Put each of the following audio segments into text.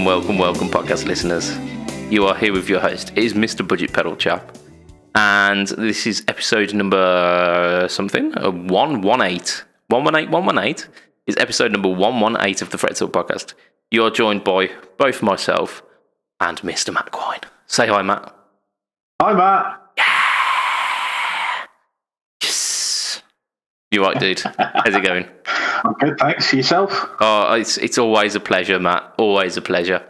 Welcome, podcast listeners. You are here with your host. It is Mr. BudgetPedalChap, and this is episode number something, 118 is episode number 118 of the Fret Talk podcast. You are joined by both myself and Mr. Matt Quine. Say hi, Matt. Hi, Matt. Yeah. Yes. You right, dude? How's it going? I'm good, thanks. Yourself? Oh, it's always a pleasure, Matt. Always a pleasure.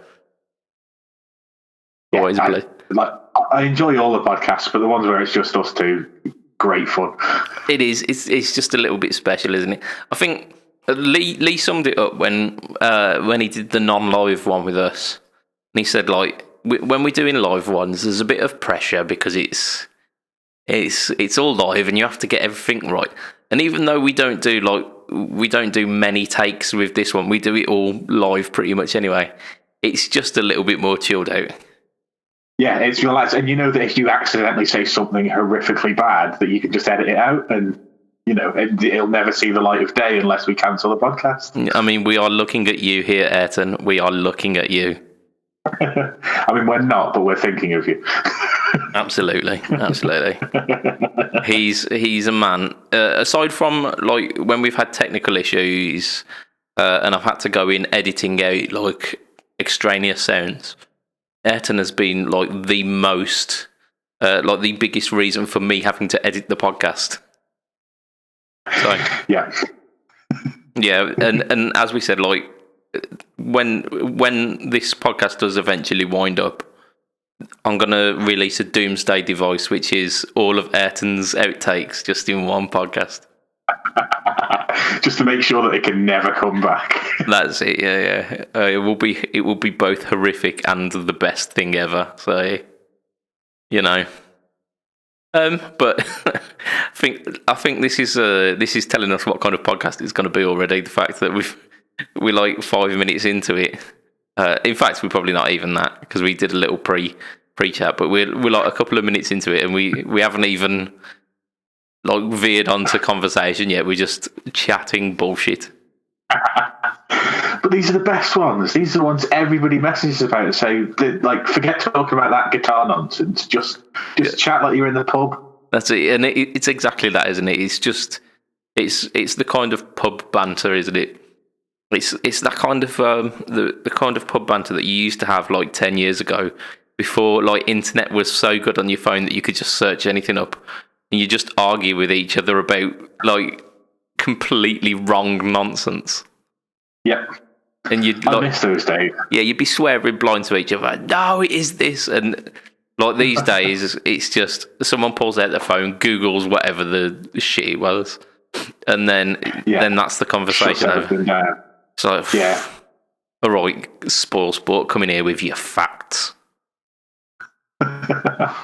Always a pleasure. I enjoy all the podcasts, but the ones where it's just us two, great fun. It is. It's just a little bit special, isn't it? I think Lee summed it up when he did the non-live one with us, and he said, like, when we're doing live ones, there's a bit of pressure because it's all live and you have to get everything right. And even though we don't do many takes with this one, we do it all live pretty much anyway. It's just a little bit more chilled out. Yeah, it's relaxed, and you know that if you accidentally say something horrifically bad, that you can just edit it out, and you know it'll never see the light of day unless we cancel the podcast. I mean, we are looking at you here, Ayrton. We are looking at you. I mean, we're not, but we're thinking of you. Absolutely. He's a man. Aside from like when we've had technical issues, and I've had to go in editing out like extraneous sounds, Ayrton has been like the most, like the biggest reason for me having to edit the podcast. So yeah, and as we said, like when this podcast does eventually wind up, I'm gonna release a doomsday device, which is all of Ayrton's outtakes just in one podcast. Just to make sure that it can never come back. That's it. Yeah. It will be both horrific and the best thing ever. So, you know. But I think this is telling us what kind of podcast it's going to be already. The fact that we're like 5 minutes into it. In fact, we're probably not even that because we did a little pre-chat, but we're like a couple of minutes into it and we haven't even like veered onto conversation yet. We're just chatting bullshit. But these are the best ones. These are the ones everybody messages about. So, like, forget talking about that guitar nonsense. Just chat like you're in the pub. That's it, and it's exactly that, isn't it? It's just it's the kind of pub banter, isn't it? It's that kind of the kind of pub banter that you used to have like 10 years ago, before like internet was so good on your phone that you could just search anything up. And you just argue with each other about like completely wrong nonsense. Yep. And I miss those days. Yeah, you'd be swearing blind to each other. No, it is this. And like these days, it's just someone pulls out their phone, Googles whatever the shit it was, and then that's the conversation over. So yeah. All right, spoil sport, come in here with your facts.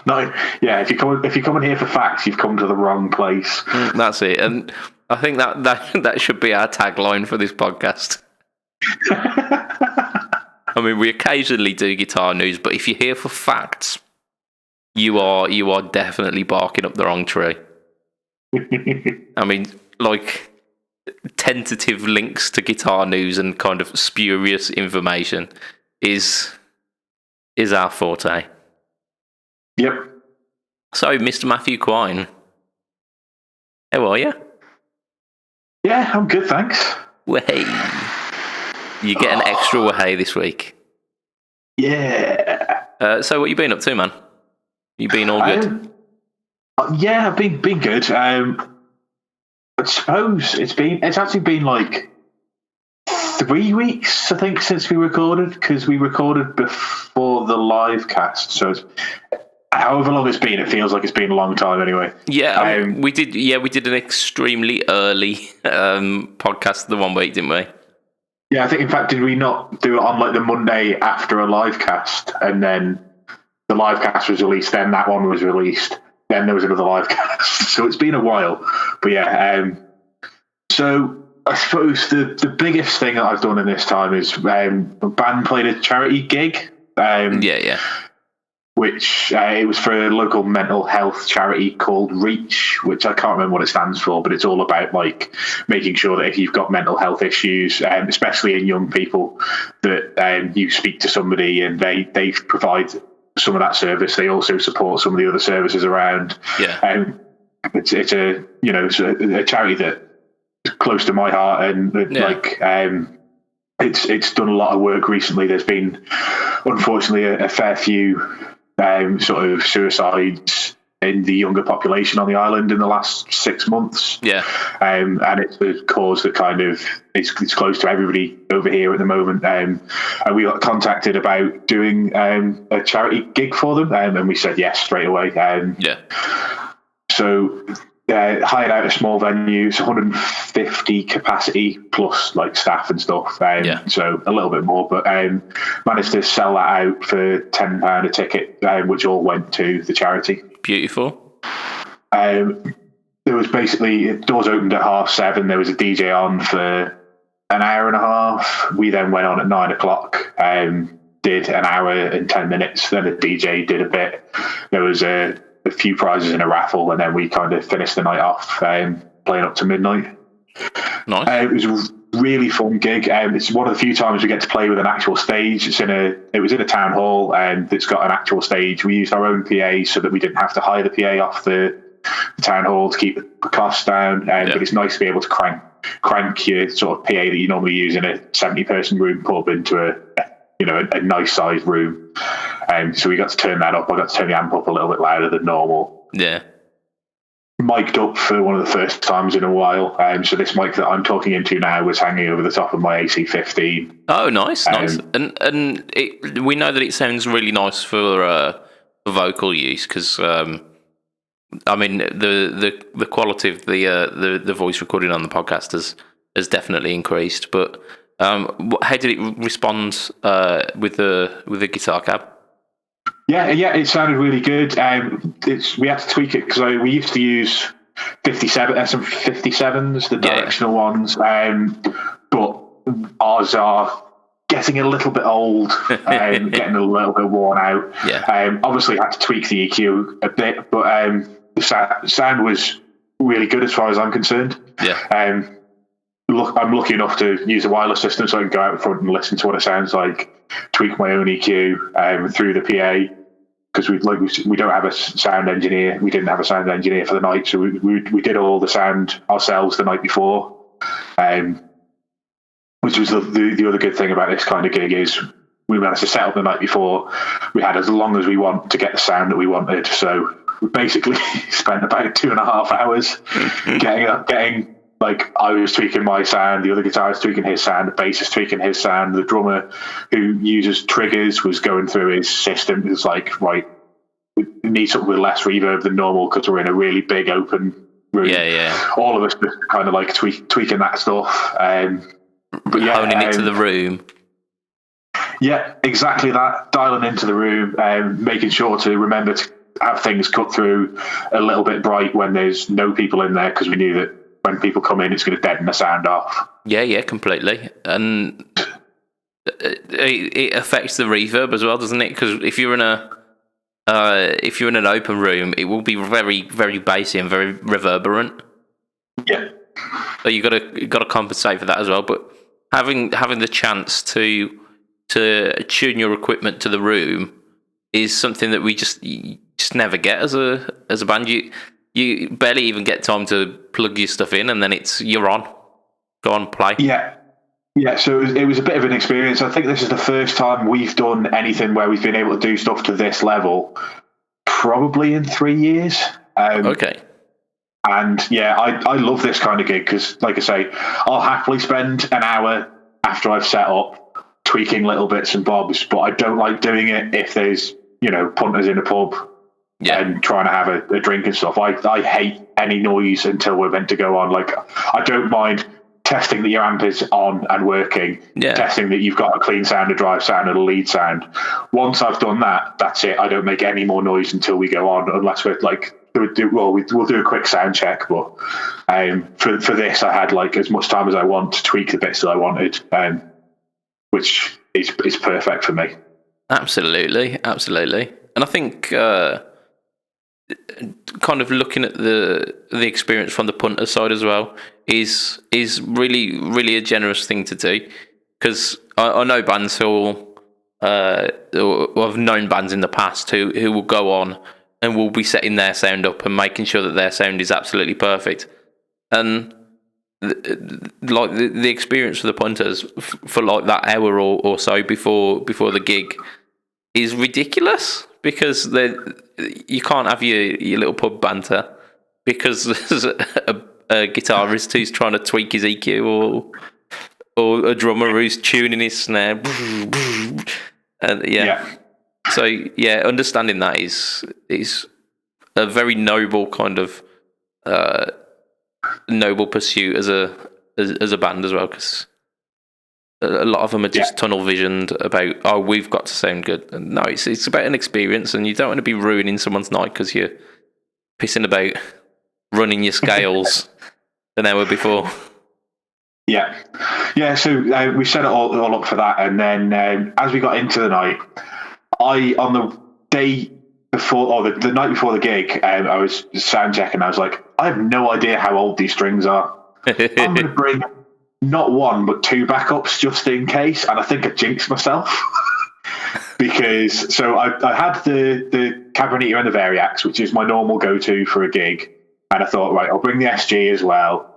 No, yeah. If you're coming here for facts, you've come to the wrong place. That's it, and I think that should be our tagline for this podcast. I mean, we occasionally do guitar news, but if you're here for facts, you are definitely barking up the wrong tree. I mean, like tentative links to guitar news and kind of spurious information is our forte. Yep. So, Mr. Matthew Quine, how are you? Yeah, I'm good, thanks. Way. You get an extra way this week. Yeah. So, what you been up to, man? You been all good? Yeah, I've been good. I suppose it's actually been like 3 weeks, I think, since we recorded, because we recorded before the live cast. So however long it's been, it feels like it's been a long time anyway. Yeah, we did an extremely early podcast the one week, didn't we? Yeah, I think, in fact, did we not do it on like the Monday after a live cast, and then the live cast was released, then that one was released, then there was another live cast. So it's been a while. But yeah, so I suppose the biggest thing that I've done in this time is a band played a charity gig. Yeah. which it was for a local mental health charity called Reach, which I can't remember what it stands for, but it's all about like making sure that if you've got mental health issues, especially in young people, that you speak to somebody and they provide some of that service. They also support some of the other services around. Yeah. It's a charity that is close to my heart, and it's done a lot of work recently. There's been, unfortunately, a fair few sort of suicides in the younger population on the island in the last 6 months. Yeah. And it's a cause that kind of it's close to everybody over here at the moment. And we got contacted about doing a charity gig for them, and we said yes straight away. So hired out a small venue, it's 150 capacity plus like staff and stuff. So a little bit more, but managed to sell that out for £10 a ticket, which all went to the charity. Beautiful. There was basically, doors opened at 7:30. There was a DJ on for an hour and a half. We then went on at 9 o'clock. Did an hour and 10 minutes. Then the DJ did a bit. There was a few prizes in a raffle, and then we kind of finished the night off playing up to midnight. Nice. It was a really fun gig. It's one of the few times we get to play with an actual stage. It was in a town hall that's got an actual stage. We used our own PA so that we didn't have to hire the PA off the town hall to keep the costs down. But it's nice to be able to crank your sort of PA that you normally use in a 70-person room pub into a nice sized room. So we got to turn that up. I got to turn the amp up a little bit louder than normal. Yeah. Mic'd up for one of the first times in a while. So this mic that I'm talking into now was hanging over the top of my AC-15. Oh, nice. And we know that it sounds really nice for vocal use, because I mean the quality of the voice recording on the podcast has definitely increased. But how did it respond with the guitar cab? Yeah, it sounded really good. We had to tweak it because we used to use 57s, the directional ones, but ours are getting a little bit old, getting a little bit worn out. Yeah. Obviously, had to tweak the EQ a bit, but the sound was really good as far as I'm concerned. Yeah. I'm lucky enough to use a wireless system, so I can go out in front and listen to what it sounds like, tweak my own EQ through the PA, because we don't have a sound engineer. We didn't have a sound engineer for the night, so we did all the sound ourselves the night before. Which was the other good thing about this kind of gig is we managed to set up the night before. We had as long as we want to get the sound that we wanted, so we basically spent about 2.5 hours getting. Like, I was tweaking my sound, the other guitarist tweaking his sound, the bassist tweaking his sound, the drummer who uses triggers was going through his system. It was like, right, we need something with less reverb than normal because we're in a really big open room. Yeah. All of us just kind of like tweaking that stuff. But yeah, honing it to the room. Yeah, exactly that. Dialing into the room, making sure to remember to have things cut through a little bit bright when there's no people in there, because we knew that when people come in, it's going to deaden the sound off. Yeah, completely. And it affects the reverb as well, doesn't it? Because if you're in an open room, it will be very, very bassy and very reverberant. Yeah. So you got to compensate for that as well. But having the chance to tune your equipment to the room is something that we just never get as a band. You barely even get time to plug your stuff in, and then you're on. Go on, play. Yeah. So it was a bit of an experience. I think this is the first time we've done anything where we've been able to do stuff to this level, probably in 3 years. Okay. And yeah, I love this kind of gig because, like I say, I'll happily spend an hour after I've set up tweaking little bits and bobs, but I don't like doing it if there's punters in a pub. Yeah. And trying to have a drink and stuff. I hate any noise until we're meant to go on. Like, I don't mind testing that your amp is on and working, testing that you've got a clean sound, a drive sound, and a lead sound. Once I've done that, that's it. I don't make any more noise until we go on, unless we're like, we'll do a quick sound check. But for this, I had like as much time as I want to tweak the bits that I wanted, which is perfect for me. Absolutely. And I think kind of looking at the experience from the punter side as well is really a generous thing to do, because I know bands who I've known bands in the past who will go on and will be setting their sound up and making sure that their sound is absolutely perfect, and like the experience for the punters for like that hour or so before the gig is ridiculous, because you can't have your little pub banter because there's a guitarist who's trying to tweak his EQ or a drummer who's tuning his snare. And so understanding that is a very noble kind of noble pursuit as a band as well, because a lot of them are just tunnel visioned about, we've got to sound good. And no, it's about an experience, and you don't want to be ruining someone's night because you're pissing about running your scales an hour before. Yeah. So we set it all up for that, and then as we got into the night, on the day before, or the night before the gig, I was sound checking. I was like, I have no idea how old these strings are. I'm going to bring not one but two backups just in case, and I think I jinxed myself because I had the Cabronita and the Variax, which is my normal go-to for a gig, and I thought, right, I'll bring the SG as well,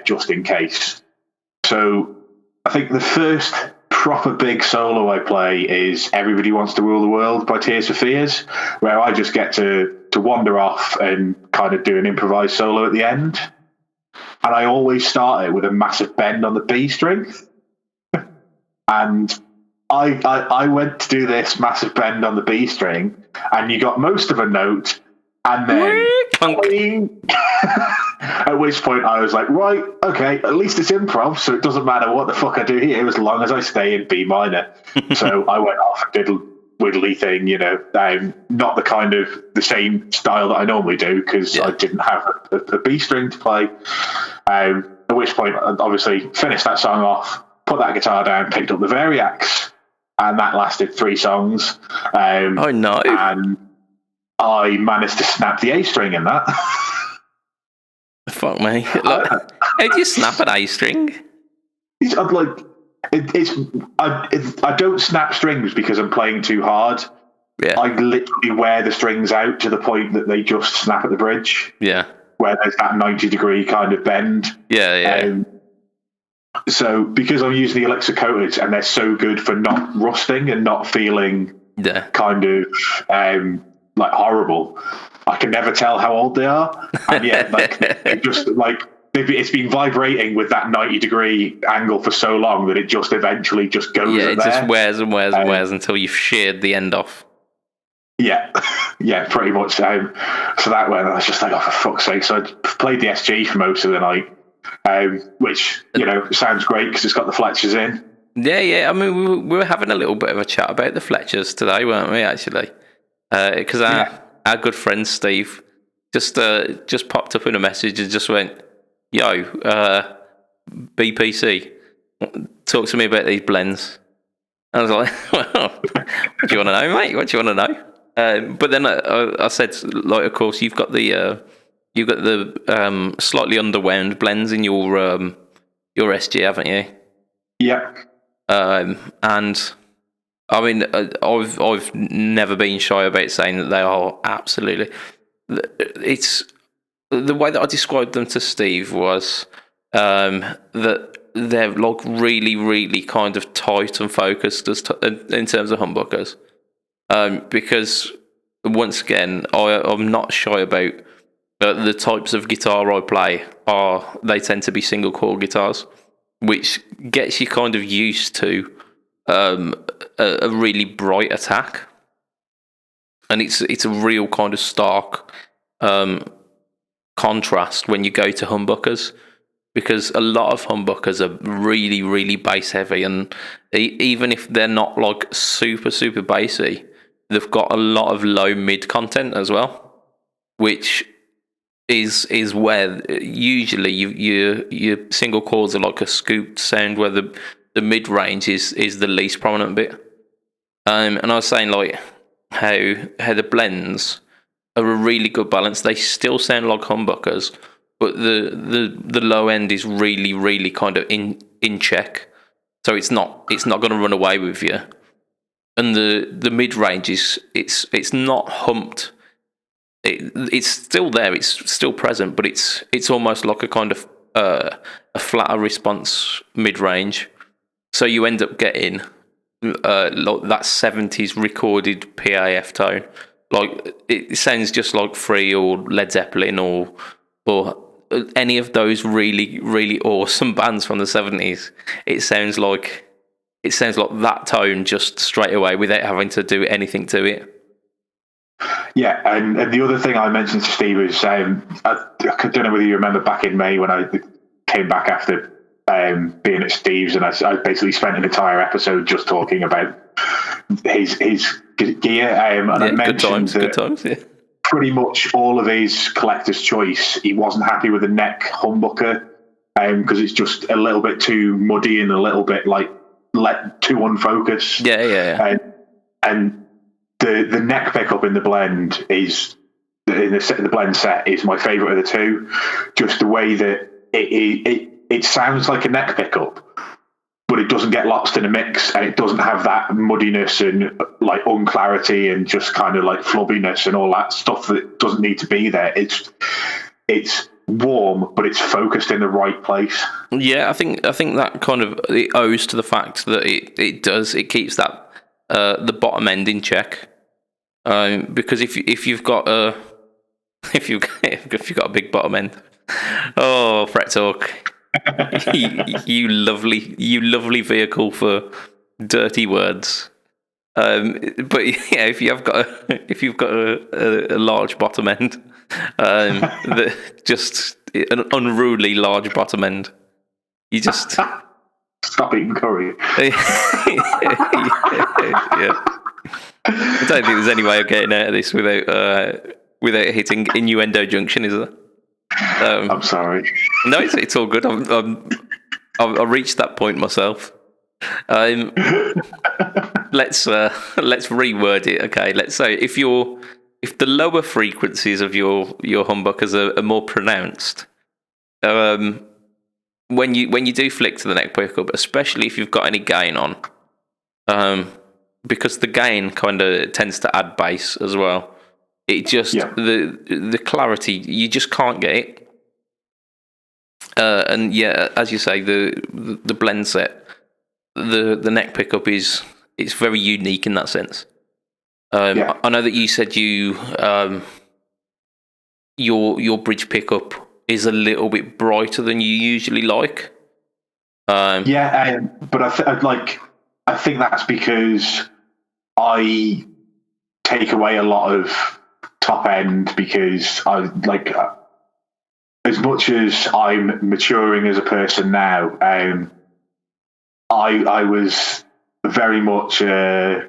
just in case. So I think the first proper big solo I play is Everybody Wants to Rule the World by Tears for Fears, where I just get to wander off and kind of do an improvised solo at the end. And I always start it with a massive bend on the B string. And I went to do this massive bend on the B string, and you got most of a note, and then at which point I was like, right, okay, at least it's improv, so it doesn't matter what the fuck I do here as long as I stay in B minor. So I went off and did a widdly thing, not the same style that I normally do, because I didn't have a B string to play. At which point, I obviously finished that song off, put that guitar down, picked up the Variax, and that lasted 3 songs. Oh no! And I managed to snap the A string in that. Fuck me! How do you snap an A string? I don't snap strings because I'm playing too hard. Yeah. I literally wear the strings out to the point that they just snap at the bridge. Yeah. Where there's that 90-degree kind of bend. Yeah. So because I'm using the Elixir coateds and they're so good for not rusting and not feeling kind of like horrible, I can never tell how old they are. And yet, it's been vibrating with that 90-degree angle for so long that it just eventually just goes. Yeah, it just wears and wears and wears until you've sheared the end off. Yeah, pretty much. So that went, I was just like, oh, for fuck's sake. So I played the SG for most of the night, which, sounds great because it's got the Fletchers in. Yeah. I mean, we were having a little bit of a chat about the Fletchers today, weren't we, actually? Because our good friend Steve just popped up in a message and just went, yo, BPC, talk to me about these blends. I was like, well, what do you want to know, mate? What do you want to know? But then I said, like, of course, you've got the slightly underwound blends in your SG, haven't you? Yeah. And I mean, I've never been shy about saying that they are absolutely. It's the way that I described them to Steve was that they're like really, really kind of tight and focused in terms of humbuckers. Because once again, I'm not shy about the types of guitar I play. They tend to be single chord guitars, which gets you kind of used to a really bright attack, and it's a real kind of stark contrast when you go to humbuckers, because a lot of humbuckers are really, really bass heavy, and even if they're not like super, super bassy, they've got a lot of low mid content as well, which is where usually your single chords are like a scooped sound, where the mid range is the least prominent bit. And I was saying, like, how the blends are a really good balance. They still sound like humbuckers, but the low end is really, really kind of in check. So it's not going to run away with you. And the mid range it's not humped. It's still there. It's still present, but it's almost like a kind of a flatter response mid range. So you end up getting like that 70s recorded PAF tone. Like it sounds just like Free or Led Zeppelin or any of those really, really awesome bands from the 70s. It sounds like that tone just straight away without having to do anything to it. Yeah, and the other thing I mentioned to Steve is I don't know whether you remember back in May when I came back after being at Steve's, and I basically spent an entire episode just talking about his gear, and I mentioned good times, yeah. Pretty much all of his collector's choice, he wasn't happy with the neck humbucker because it's just a little bit too muddy and a little bit too unfocused. Yeah. And the neck pickup in the blend is in the blend set is my favourite of the two. Just the way that it sounds like a neck pickup, but it doesn't get lost in a mix, and it doesn't have that muddiness and like unclarity and just kind of like flubbiness and all that stuff that doesn't need to be there. It's warm, but it's focused in the right place. Yeah, I think that kind of it owes to the fact that it keeps that the bottom end in check. Because if you've got a big bottom end, oh, Fret Talk, you lovely vehicle for dirty words. But yeah, if you've got a large bottom end, just an unruly large bottom end, you just stop eating curry. Yeah. I don't think there's any way of getting out of this without hitting innuendo junction, is there? I'm sorry. No, it's all good. I reached that point myself. Let's reword it. Okay, let's say if the lower frequencies of your humbuckers are more pronounced, when you do flick to the neck pickup, especially if you've got any gain on, because the gain kind of tends to add bass as well. It just the clarity, you just can't get it. And yeah, as you say, the blend set, the neck pickup it's very unique in that sense. I know that you said your bridge pickup is a little bit brighter than you usually like. But I think that's because I take away a lot of top end, because I like, as much as I'm maturing as a person now, I was very much a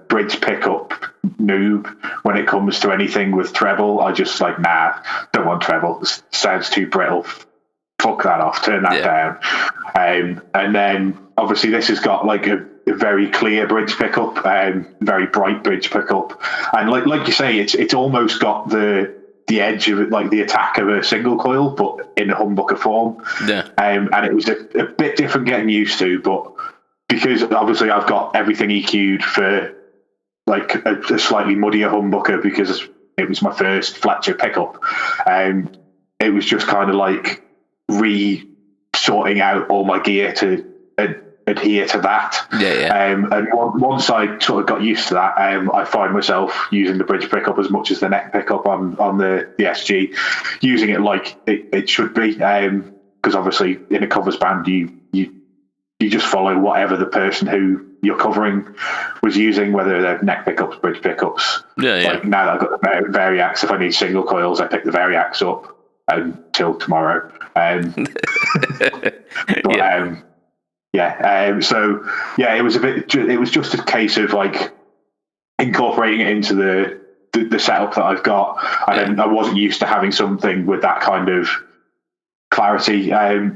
bridge pickup noob when it comes to anything with treble. I just don't want treble. This sounds too brittle. Fuck that off. Turn that down. And then obviously this has got like a very clear bridge pickup, very bright bridge pickup, and like you say, it's almost got the edge of it, like the attack of a single coil, but in a humbucker form. Yeah. And it was a bit different getting used to, but because obviously I've got everything EQ'd for like a slightly muddier humbucker because it was my first Fletcher pickup, it was just kind of like sorting out all my gear to adhere to that. And once I sort of got used to that, I find myself using the bridge pickup as much as the neck pickup on the SG, using it like it should be, because obviously in a covers band you just follow whatever the person who you're covering was using, whether they're neck pickups, bridge pickups. Like now that I've got the Variax, if I need single coils, I pick the Variax up until tomorrow. So it was it was just a case of like incorporating it into the setup that I've got, and I wasn't used to having something with that kind of clarity. I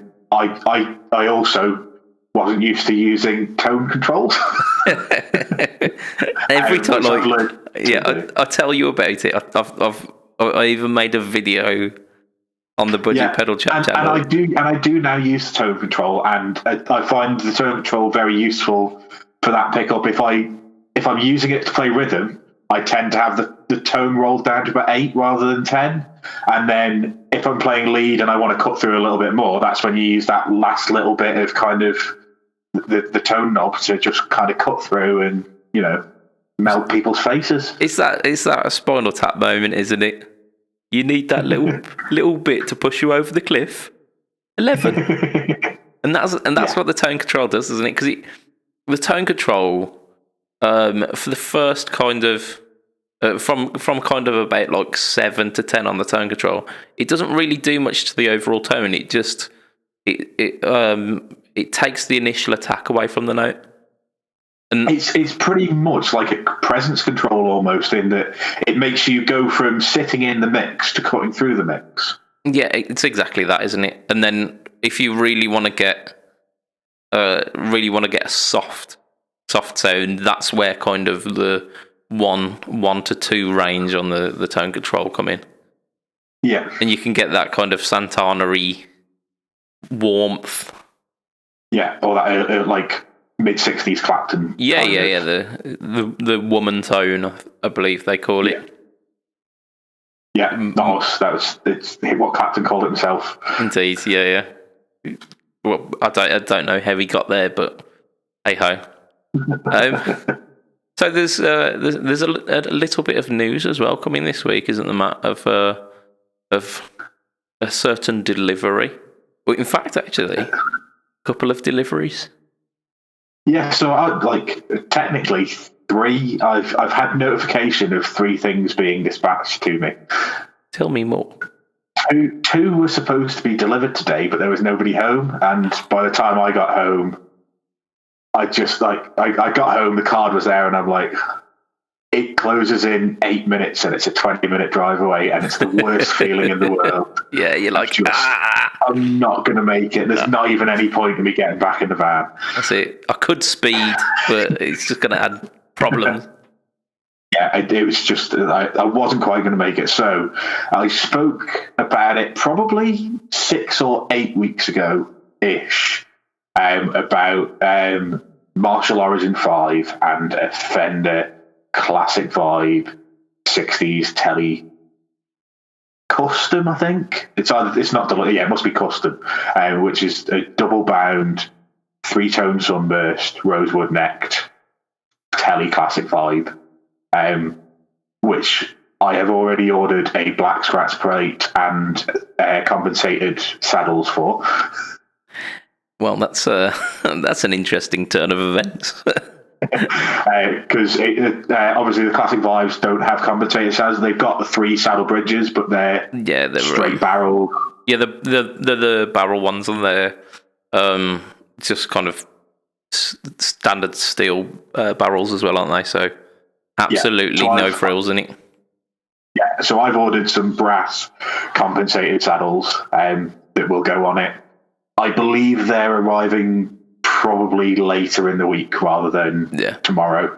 also wasn't used to using tone controls. Every time, I tell you about it. I even made a video on the Budget Pedal Chat channel. And I do now use the tone control, and I find the tone control very useful for that pickup. If I'm using it to play rhythm, I tend to have the tone rolled down to about 8 rather than 10. And then if I'm playing lead and I want to cut through a little bit more, that's when you use that last little bit of kind of the tone knob to just kind of cut through and, melt people's faces. It's that a Spinal Tap moment, isn't it? You need that little bit to push you over the cliff. 11. and that's what the tone control does, isn't it? Because the tone control, for the first kind of from kind of about like 7 to 10 on the tone control, it doesn't really do much to the overall tone. It just it takes the initial attack away from the note. And it's pretty much like a presence control almost, in that it makes you go from sitting in the mix to cutting through the mix. Yeah, it's exactly that, isn't it? And then if you really want to get a soft sound, that's where kind of the 1 to 2 range on the tone control come in. Yeah, and you can get that kind of Santana-y warmth. Yeah, or that like mid-60s Clapton. Yeah. The woman tone, I believe they call it. Yeah, it's what Clapton called it himself. Indeed, yeah. Well, I don't know how he got there, but hey ho. So there's a little bit of news as well coming this week, isn't there, Matt? Of a certain delivery. Well, in fact, actually, a couple of deliveries. Yeah, so technically 3. I've had notification of 3 things being dispatched to me. Tell me more. 2 were supposed to be delivered today, but there was nobody home, and by the time I got home, I got home, the card was there, and I'm like, it closes in 8 minutes, and it's a 20-minute drive away, and it's the worst feeling in the world. Yeah, you're like, I'm not going to make it. There's not even any point in me getting back in the van. That's it. I could speed, but it's just going to add problems. Yeah, it was just, I wasn't quite going to make it. So I spoke about it probably 6 or 8 weeks ago-ish, about Marshall Origin 5 and a Fender Classic Vibe 60s Telly Custom, I think. It's not it must be Custom, which is a double-bound 3-tone sunburst, rosewood necked Telly Classic Vibe. Which I have already ordered a black scratch plate and compensated saddles for. Well, that's an interesting turn of events. Because obviously the Classic Vibes don't have compensated saddles. They've got the 3 saddle bridges, but they're straight barrel. Yeah, the barrel ones, and they're just kind of standard steel barrels as well, aren't they? So absolutely no frills in it. Yeah, so I've ordered some brass compensated saddles that will go on it. I believe they're arriving probably later in the week rather than tomorrow.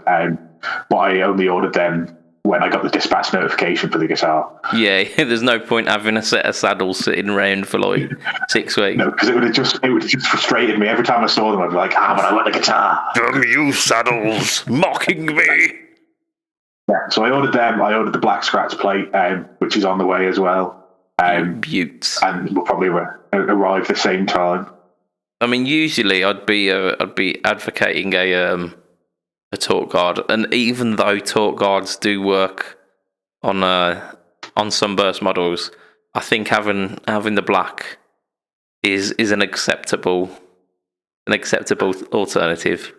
But I only ordered them when I got the dispatch notification for the guitar. Yeah, there's no point having a set of saddles sitting around for like 6 weeks. No, because it would have just frustrated me every time I saw them. I'd be like, but I want the guitar. Damn you saddles, mocking me. Yeah, so I ordered them. I ordered the black scratch plate, which is on the way as well. Buttes. And will probably arrive the same time. I mean, usually I'd be advocating a torque guard, and even though torque guards do work on sunburst models, I think having the black is an acceptable alternative.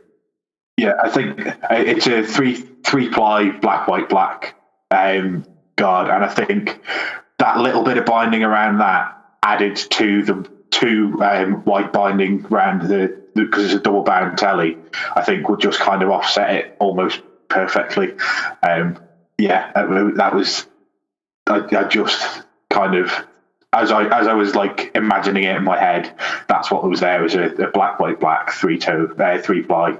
Yeah, I think it's a three-ply black guard, and I think that little bit of binding around that added to the 2 white binding around because it's a double bound telly, I think would just kind of offset it almost perfectly. That was I just kind of as I was like imagining it in my head, that's what was there. It was a black, white, black 3-ply.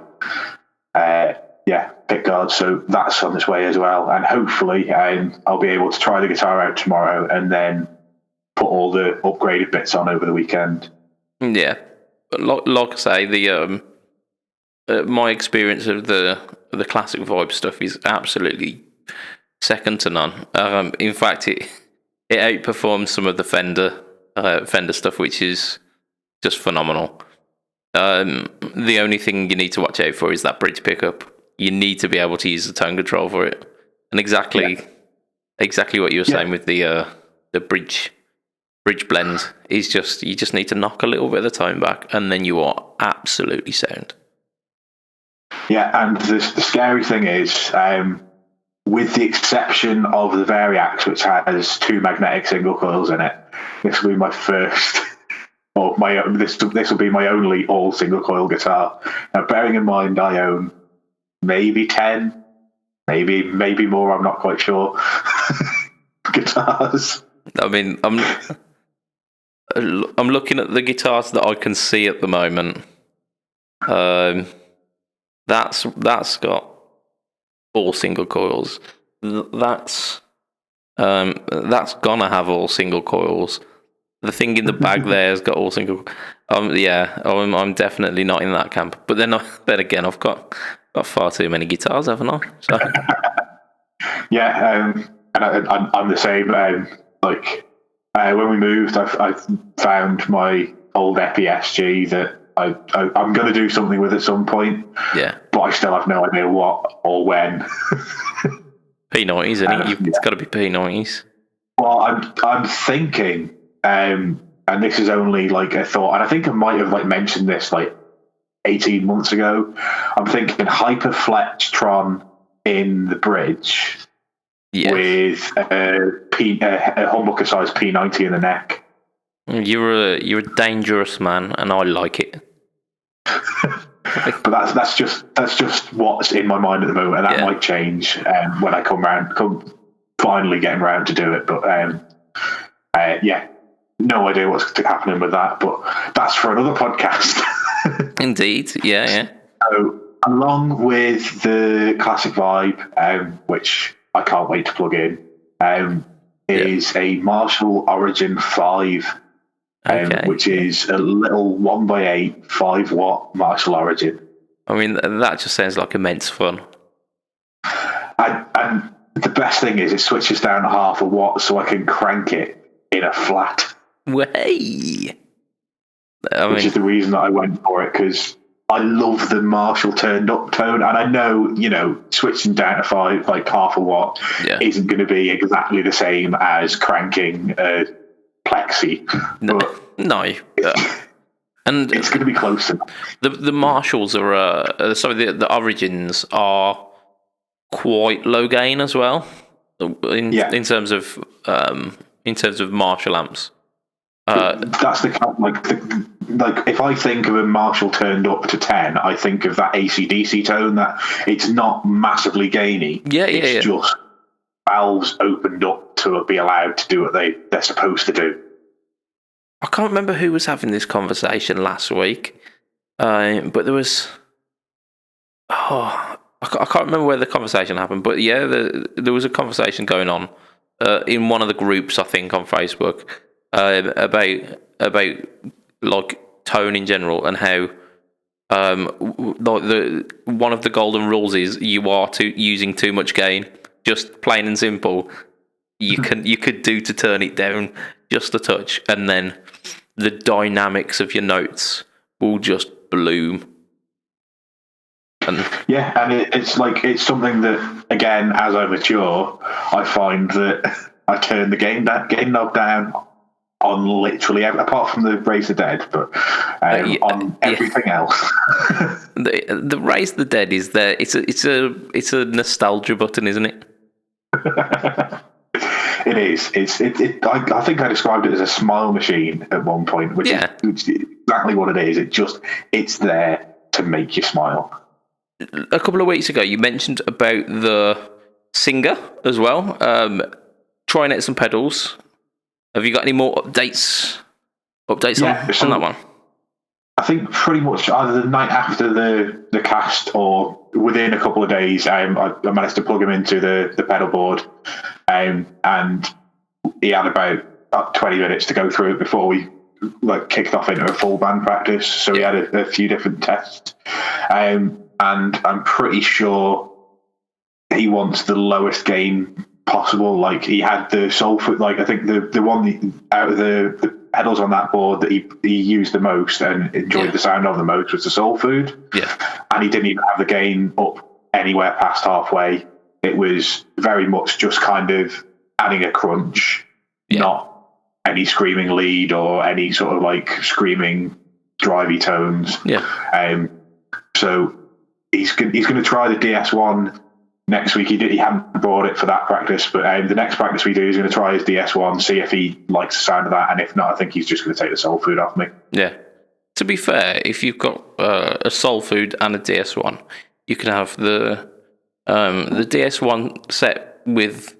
Pick guard. So that's on its way as well, and hopefully, I'll be able to try the guitar out tomorrow, and then put all the upgraded bits on over the weekend. Yeah, but like I say, the my experience of the classic vibe stuff is absolutely second to none. In fact, it outperforms some of the Fender stuff, which is just phenomenal. The only thing you need to watch out for is that bridge pickup. You need to be able to use the tone control for it, and exactly what you were saying with the bridge blend is just you just need to knock a little bit of the tone back, and then you are absolutely sound. Yeah, and the scary thing is, with the exception of the Variax, which has 2 magnetic single coils in it, this will be my first. Or this will be my only all single coil guitar. Now, bearing in mind, I own maybe 10, maybe more. I'm not quite sure. Guitars. I mean, I'm looking at the guitars that I can see at the moment. That's got all single coils. That's gonna have all single coils. The thing in the bag there has got all single. I'm definitely not in that camp. But then again, I've got far too many guitars, haven't I? So. And I'm the same. When we moved, I found my old EPSG that I'm going to do something with at some point. Yeah, but I still have no idea what or when. P90s, isn't it? It's got to be P90s. Well, I'm thinking. And this is only like a thought, and I think I might have mentioned this 18 months ago. I'm thinking Hyperflex in the bridge with a humbucker size P90 in the neck. You're a dangerous man, and I like it. But that's just what's in my mind at the moment, and that might change when I come finally getting around to do it. But no idea what's happening with that, but that's for another podcast. Indeed, yeah. So, along with the classic vibe, which I can't wait to plug in, is a Marshall Origin 5, which is a little 1x8 5-watt Marshall Origin. I mean, that just sounds like immense fun. And the best thing is it switches down to 0.5 watt, so I can crank it in a flat. Way. Which is the reason that I went for it, because I love the Marshall turned up tone, and I know, switching down to 0.5 watt isn't going to be exactly the same as cranking a Plexi. No. And it's going to be close enough. The Marshalls are the Origins are quite low gain as well in terms of Marshall amps. That's the if I think of a Marshall turned up to 10, I think of that AC/DC tone, that it's not massively gainy. It's just valves opened up to be allowed to do what they're supposed to do. I can't remember who was having this conversation last week, but there was. I can't remember where the conversation happened, but there was a conversation going on in one of the groups, I think, on Facebook. About tone in general, and how one of the golden rules is you are using too much gain. Just plain and simple, you could do to turn it down just a touch, and then the dynamics of your notes will just bloom. And it's something that, again, as I mature, I find that I turn the gain knob down on literally apart from the Raise the Dead, but on everything else. The Raise the Dead is there. It's a nostalgia button, isn't it? It is. I think I described it as a smile machine at one point, which is exactly what it is. It's there to make you smile. A couple of weeks ago, you mentioned about the Singer as well. Trying out some pedals. Have you got any more updates on that one? I think pretty much either the night after the cast or within a couple of days, I managed to plug him into the pedal board, and he had about 20 minutes to go through it before we kicked off into a full band practice. So we had a few different tests, and I'm pretty sure he wants the lowest gain possible. Like, he had the soul food, I think the one out of the pedals on that board that he used the most and enjoyed the sound of the most was the soul food. Yeah. And he didn't even have the gain up anywhere past halfway. It was very much just kind of adding a crunch, not any screaming lead or any sort of screaming drivey tones. Yeah. So he's going to try the DS1 next week. He hadn't bought it for that practice, but the next practice we do, he's going to try his DS1, see if he likes the sound of that, and if not, I think he's just going to take the soul food off me. Yeah. To be fair, if you've got a soul food and a DS1, you can have the DS1 set with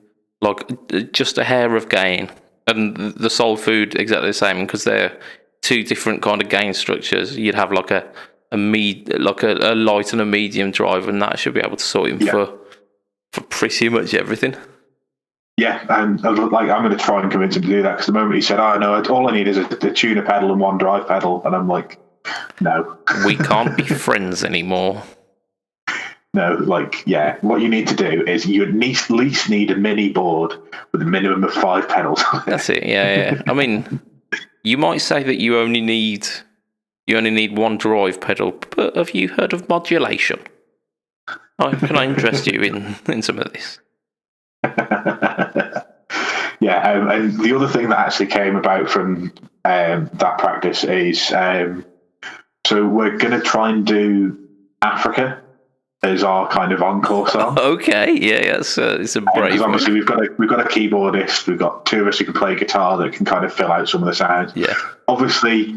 just a hair of gain, and the soul food exactly the same, because they're two different kind of gain structures. You'd have a light and a medium drive, and that should be able to sort him for pretty much everything. Yeah, and I'm going to try and convince him to do that, because the moment he said, "Oh no, all I need is a tuner pedal and one drive pedal," and I'm like, "No, we can't be friends anymore." No, what you need to do is you at least need a mini board with a minimum of 5 pedals. That's it. Yeah. I mean, you might say that you only need one drive pedal, but have you heard of modulation? Can I interest you in some of this? Yeah, and the other thing that actually came about from that practice is so we're going to try and do Africa as our kind of encore song. Okay, yeah, it's a brave. Because obviously we've got a keyboardist, we've got 2 of us who can play guitar that can kind of fill out some of the sounds. Yeah. Obviously,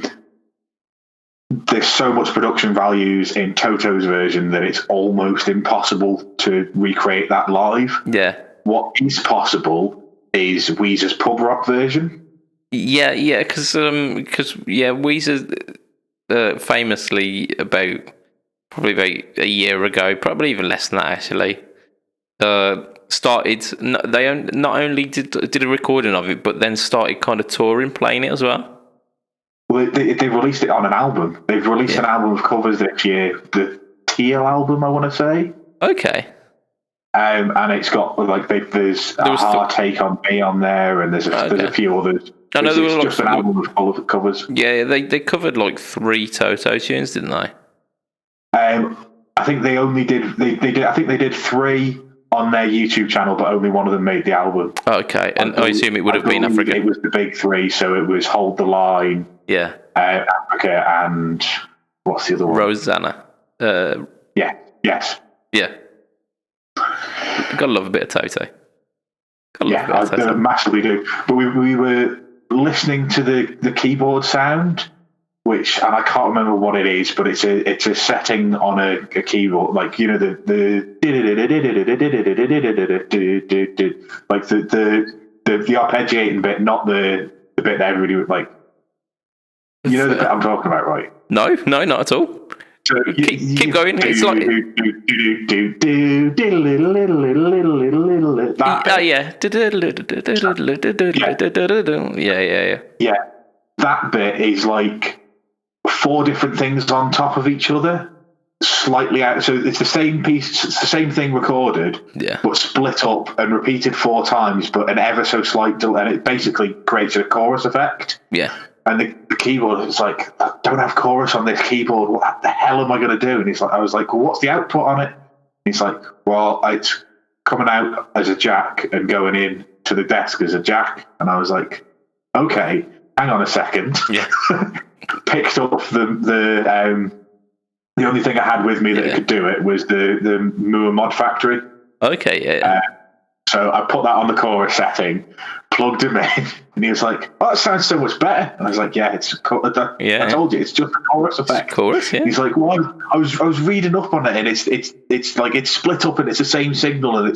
there's so much production values in Toto's version that it's almost impossible to recreate that live. Yeah. What is possible is Weezer's pub rock version. Yeah, because Weezer famously probably about a year ago, probably even less than that actually, started. They not only did a recording of it, but then started kind of touring, playing it as well. Well, they released it on an album. They've released an album of covers this year, the Teal album, I want to say. Okay. And it's got there's a hard take on me on there, and there's a few others. I know there was just an album full of covers. Yeah, they covered 3 Toto tunes, didn't they? I think they only did. They did. I think they did 3 on their YouTube channel, but only one of them made the album. Okay, and I assume it would have been Africa. It was the big 3, so it was Hold the Line, Africa, and what's the other one? Rosanna. Yes. Yeah. Gotta love a bit of Toto. I massively do. But we were listening to the keyboard sound, and I can't remember what it is, but it's a setting on a keyboard, the arpeggiating bit, not the bit that everybody would like. You know the bit I'm talking about, right? No, not at all. So keep going. It's like yeah. That bit is 4 different things on top of each other, slightly out. So it's the same piece, it's the same thing recorded, but split up and repeated 4 times, but an ever so slight delay, and it basically creates a chorus effect. Yeah. And the keyboard is I don't have chorus on this keyboard. What the hell am I going to do? And I was like, well, what's the output on it? And he's like, well, it's coming out as a jack and going in to the desk as a jack. And I was like, okay, hang on a second. Yeah. Picked up the only thing I had with me that could do it was the Moog Mod Factory. Okay, yeah. So I put that on the chorus setting, plugged him in, and he was like, "Oh, that sounds so much better." And I was like, "Yeah, it's I told you, it's just a chorus effect." Chorus, yeah. He's like, "Well, I was reading up on it, and it's split up, and it's the same signal, and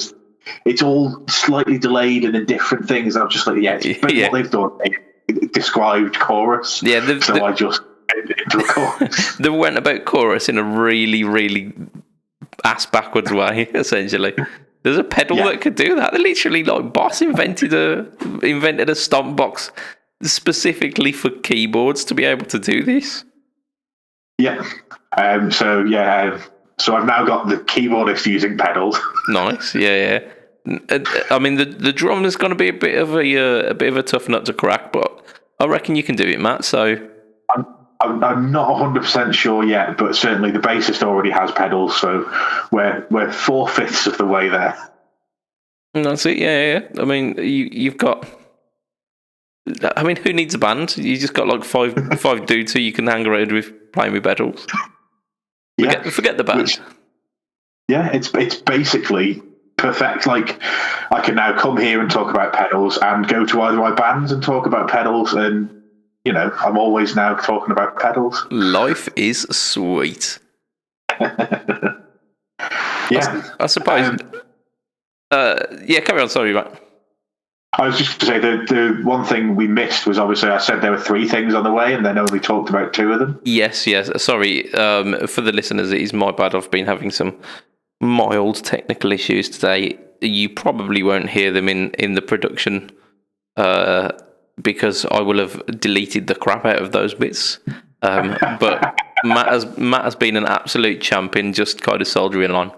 it's all slightly delayed and in different things. I'm just like, yeah, it's what they've done. A described chorus. Yeah, I just ended into a chorus. They went about chorus in a really, really ass-backwards way, essentially. There's a pedal that could do that. They literally, like, Boss invented a stomp box specifically for keyboards to be able to do this. Yeah. So I've now got the keyboardist using pedals. Nice. Yeah. I mean, the drum is going to be a bit of a tough nut to crack, but I reckon you can do it, Matt. So I'm not 100% sure yet, but certainly the bassist already has pedals, so we're 4/5 of the way there. And that's it. Yeah. I mean, you've got. I mean, who needs a band? You just got like five dudes who you can hang around with playing with pedals. Forget the band. It's basically perfect. Like, I can now come here and talk about pedals, and go to either my bands and talk about pedals, and I'm always now talking about pedals. Life is sweet. Yeah, I suppose. Carry on. Sorry, Matt. I was just going to say the one thing we missed was, obviously, I said there were 3 things on the way, and then only talked about 2 of them. Yes. Sorry, for the listeners, it is my bad. I've been having some mild technical issues today. You probably won't hear them in the production, because I will have deleted the crap out of those bits. But Matt has been an absolute champion, just kind of soldiering on.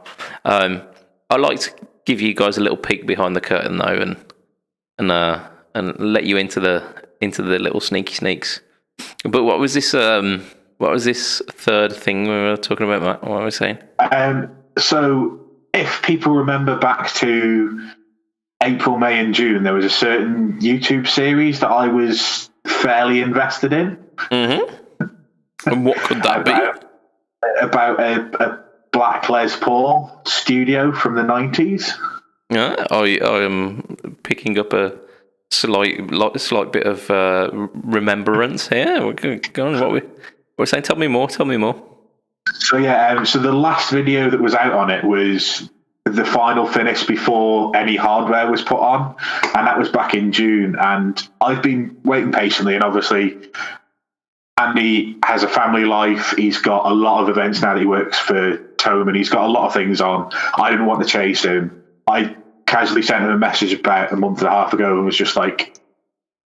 I like to give you guys a little peek behind the curtain though, and let you into the little sneaky sneaks. But what was this? What was this third thing we were talking about, Matt? What were we saying? So if people remember back to April, May, and June, there was a certain YouTube series that I was fairly invested in. Mm-hmm. And what could that be? About a Black Les Paul studio from the 90s. Yeah, I am picking up a slight bit of remembrance here. We're going on. What we're saying? Tell me more. So so the last video that was out on it was the final finish before any hardware was put on, and that was back in June. And I've been waiting patiently, and obviously Andy has a family life. He's got a lot of events now that he works for Tome, and he's got a lot of things on. I didn't want to chase him. I casually sent him a message about a month and a half ago and was just like,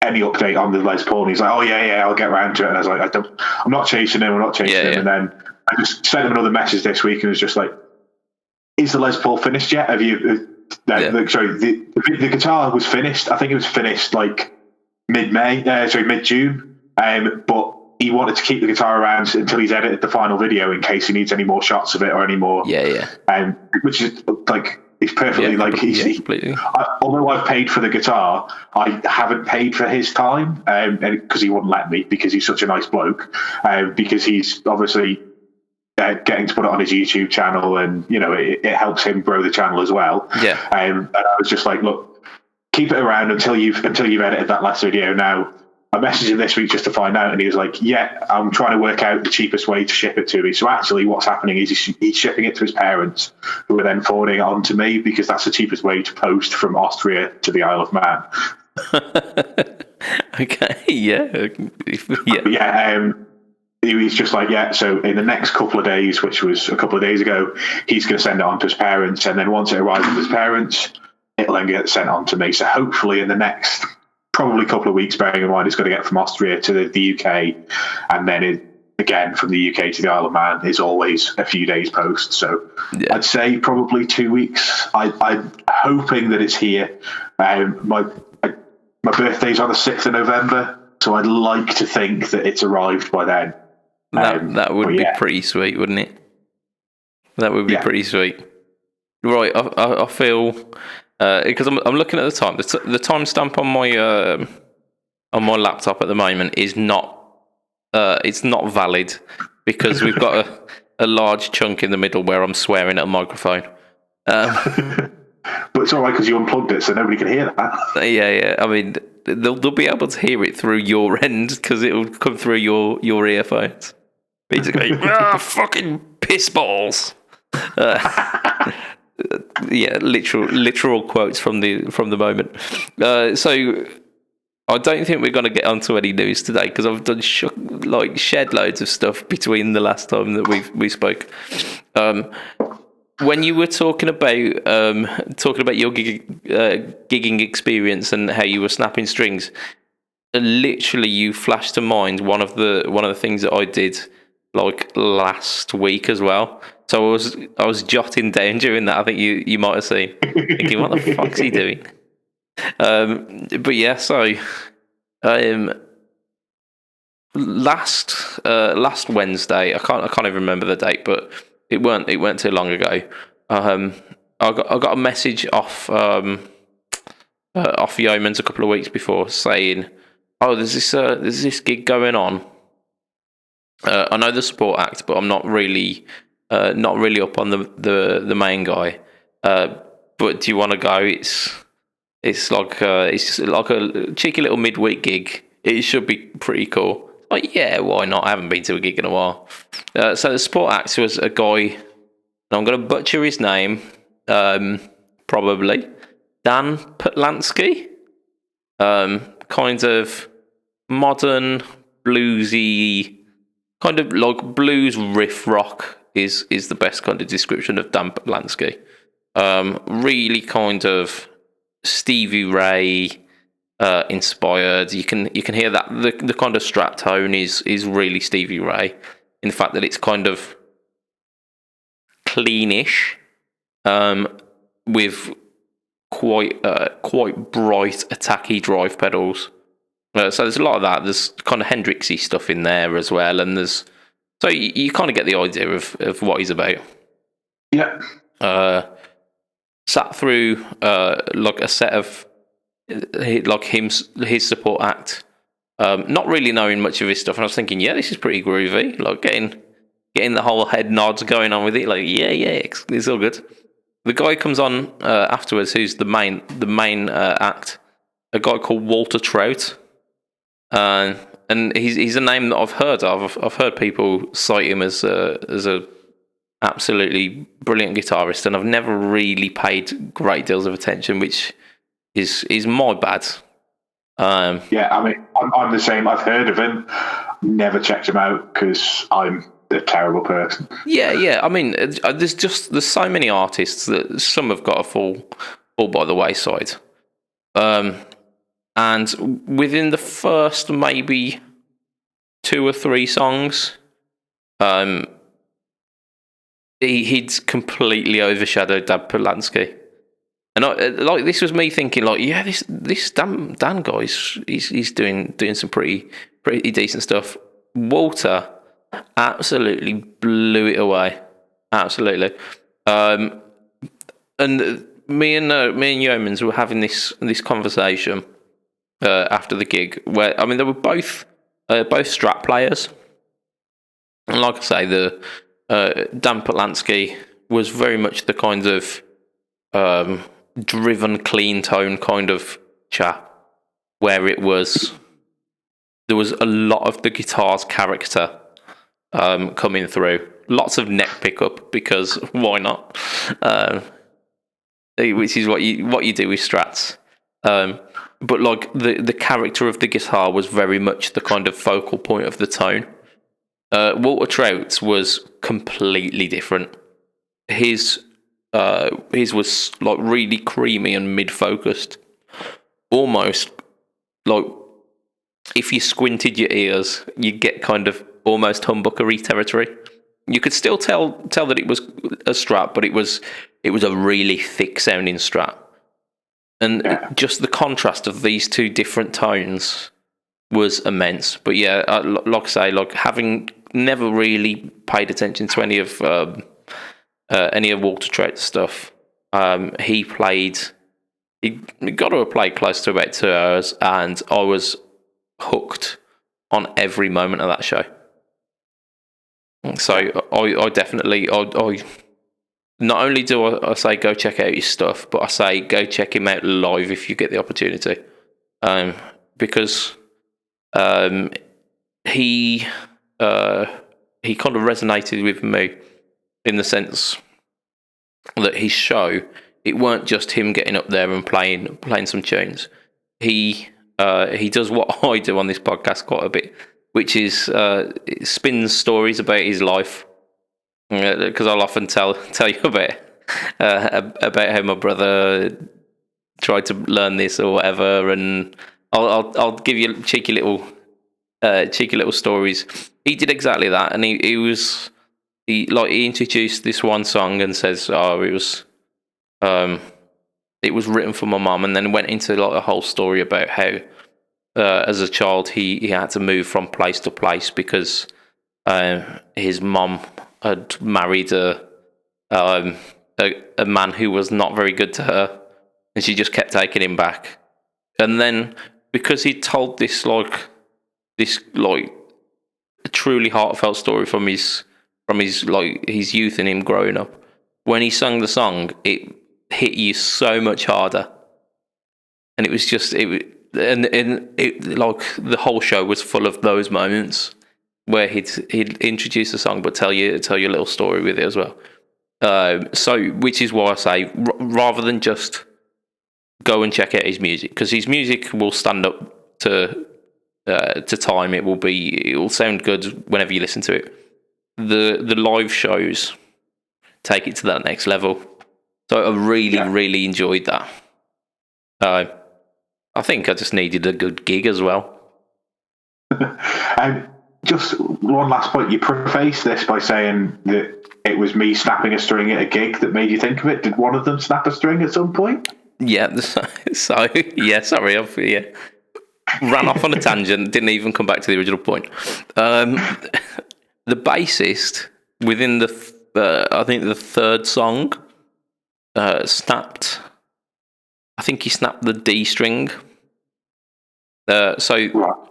any update on the Les Paul? And he's like, oh yeah, I'll get around to it. And I was like, I'm not chasing him. And then I just sent him another message this week and was just like, is the Les Paul finished yet? Have you? The guitar was finished. I think it was finished like mid-June. But he wanted to keep the guitar around until he's edited the final video in case he needs any more shots of it or any more. Which is like, it's perfectly completely. Although I've paid for the guitar, I haven't paid for his time, because he wouldn't let me, because he's such a nice bloke, because he's obviously getting to put it on his YouTube channel, and it helps him grow the channel as well. And I was just like, look, keep it around until you've edited that last video. Now I messaged him this week just to find out, and he was like, yeah, I'm trying to work out the cheapest way to ship it to me. So actually what's happening is he's shipping it to his parents, who are then forwarding it on to me, because that's the cheapest way to post from Austria to the Isle of Man. Okay, yeah. He was just like, so in the next couple of days, which was a couple of days ago, he's going to send it on to his parents, and then once it arrives with his parents, it'll then get sent on to me. So hopefully in the next probably a couple of weeks, bearing in mind it's got to get from Austria to the UK, and then again from the UK to the Isle of Man is always a few days post. So I'd say probably 2 weeks. I'm hoping that it's here. My birthday's on the 6th of November, so I'd like to think that it's arrived by then. That would be pretty sweet, wouldn't it? That would be pretty sweet. Right, I feel, because I'm looking at the time. The timestamp on my laptop at the moment is not it's not valid, because we've got a large chunk in the middle where I'm swearing at a microphone. But it's all right because you unplugged it, so nobody can hear that. Yeah. I mean, they'll be able to hear it through your end, because it will come through your earphones. Basically, fucking piss balls. yeah, literal quotes from the moment. So I don't think we're going to get onto any news today because I've done shed loads of stuff between the last time that we spoke. When you were talking about your gigging experience and how you were snapping strings, literally you flashed to mind one of the things that I did like last week as well. So I was jotting down during that. I think you might have seen, thinking, what the fuck's he doing? But yeah, so last Wednesday, I can't even remember the date, but it weren't too long ago. I got a message off Yeoman's a couple of weeks before saying, "Oh, there's this gig going on. I know the support act, but I'm not really up on the main guy. But do you want to go? It's just like a cheeky little midweek gig. It should be pretty cool." Like, yeah, why not? I haven't been to a gig in a while. So the support act was a guy, and I'm going to butcher his name, probably Dan Petlansky. Kind of modern bluesy, kind of like blues riff rock is the best kind of description of Dan Petlansky. Really kind of Stevie Ray inspired. You can hear that the kind of Strat tone is really Stevie Ray in the fact that it's kind of cleanish, with quite bright attacky drive pedals. So there's a lot of that. There's kind of Hendrixy stuff in there as well, and so you kind of get the idea of what he's about. Yeah. Sat through like a set of like his support act, not really knowing much of his stuff, and I was thinking, yeah, this is pretty groovy. Like getting the whole head nods going on with it. Like, yeah, it's all good. The guy comes on afterwards, who's the main act, a guy called Walter Trout, and he's a name that I've heard of. I've heard people cite him as a absolutely brilliant guitarist, and I've never really paid great deals of attention, which is my bad. Yeah, I mean, I'm the same. I've heard of him, never checked him out because I'm a terrible person. Yeah. I mean, there's so many artists that some have got to fall by the wayside. And within the first maybe 2 or 3 songs, he'd completely overshadowed Dan Petlansky. And this was me thinking, like, yeah, this Dan guy, he's doing some pretty decent stuff. Walter absolutely blew it away, absolutely. And me and Yeomans were having this conversation after the gig, where I mean they were both Strat players, and like I say, the Dan Petlansky was very much the kind of driven, clean tone kind of chap, where there was a lot of the guitar's character coming through. Lots of neck pickup, because why not? Which is what you do with Strats. But like the character of the guitar was very much the kind of focal point of the tone. Walter Trout's was completely different. His was like really creamy and mid-focused, almost like if you squinted your ears, you'd get kind of almost humbuckery territory. You could still tell that it was a Strat, but it was a really thick sounding Strat, and just the contrast of these two different tones was immense. But yeah, like I say, like having never really paid attention to any of Walter Trout's stuff, he got to have played close to about 2 hours, and I was hooked on every moment of that show. So I definitely, not only do I say go check out his stuff, but I say go check him out live if you get the opportunity, because he kind of resonated with me in the sense that his show, it weren't just him getting up there and playing some tunes. He does what I do on this podcast quite a bit, which is spins stories about his life. Because I'll often tell you about how my brother tried to learn this or whatever, and I'll give you cheeky little stories. He did exactly that, and he introduced this one song and says, it was written for my mum, and then went into like a whole story about how as a child he had to move from place to place because his mum had married a man who was not very good to her, and she just kept taking him back. And then because he told this truly heartfelt story from his youth and him growing up, when he sung the song, it hit you so much harder, and it was the whole show was full of those moments where he'd introduce a song but tell you a little story with it as well. So which is why I say rather than just go and check out his music, because his music will stand up to time. It will sound good whenever you listen to it. The live shows take it to that next level. So I really enjoyed that. I think I just needed a good gig as well. Just one last point. You prefaced this by saying that it was me snapping a string at a gig that made you think of it. Did one of them snap a string at some point? Yeah. So yeah, sorry, I've ran off on a tangent. Didn't even come back to the original point. The bassist within I think the third song snapped. I think he snapped the D string. So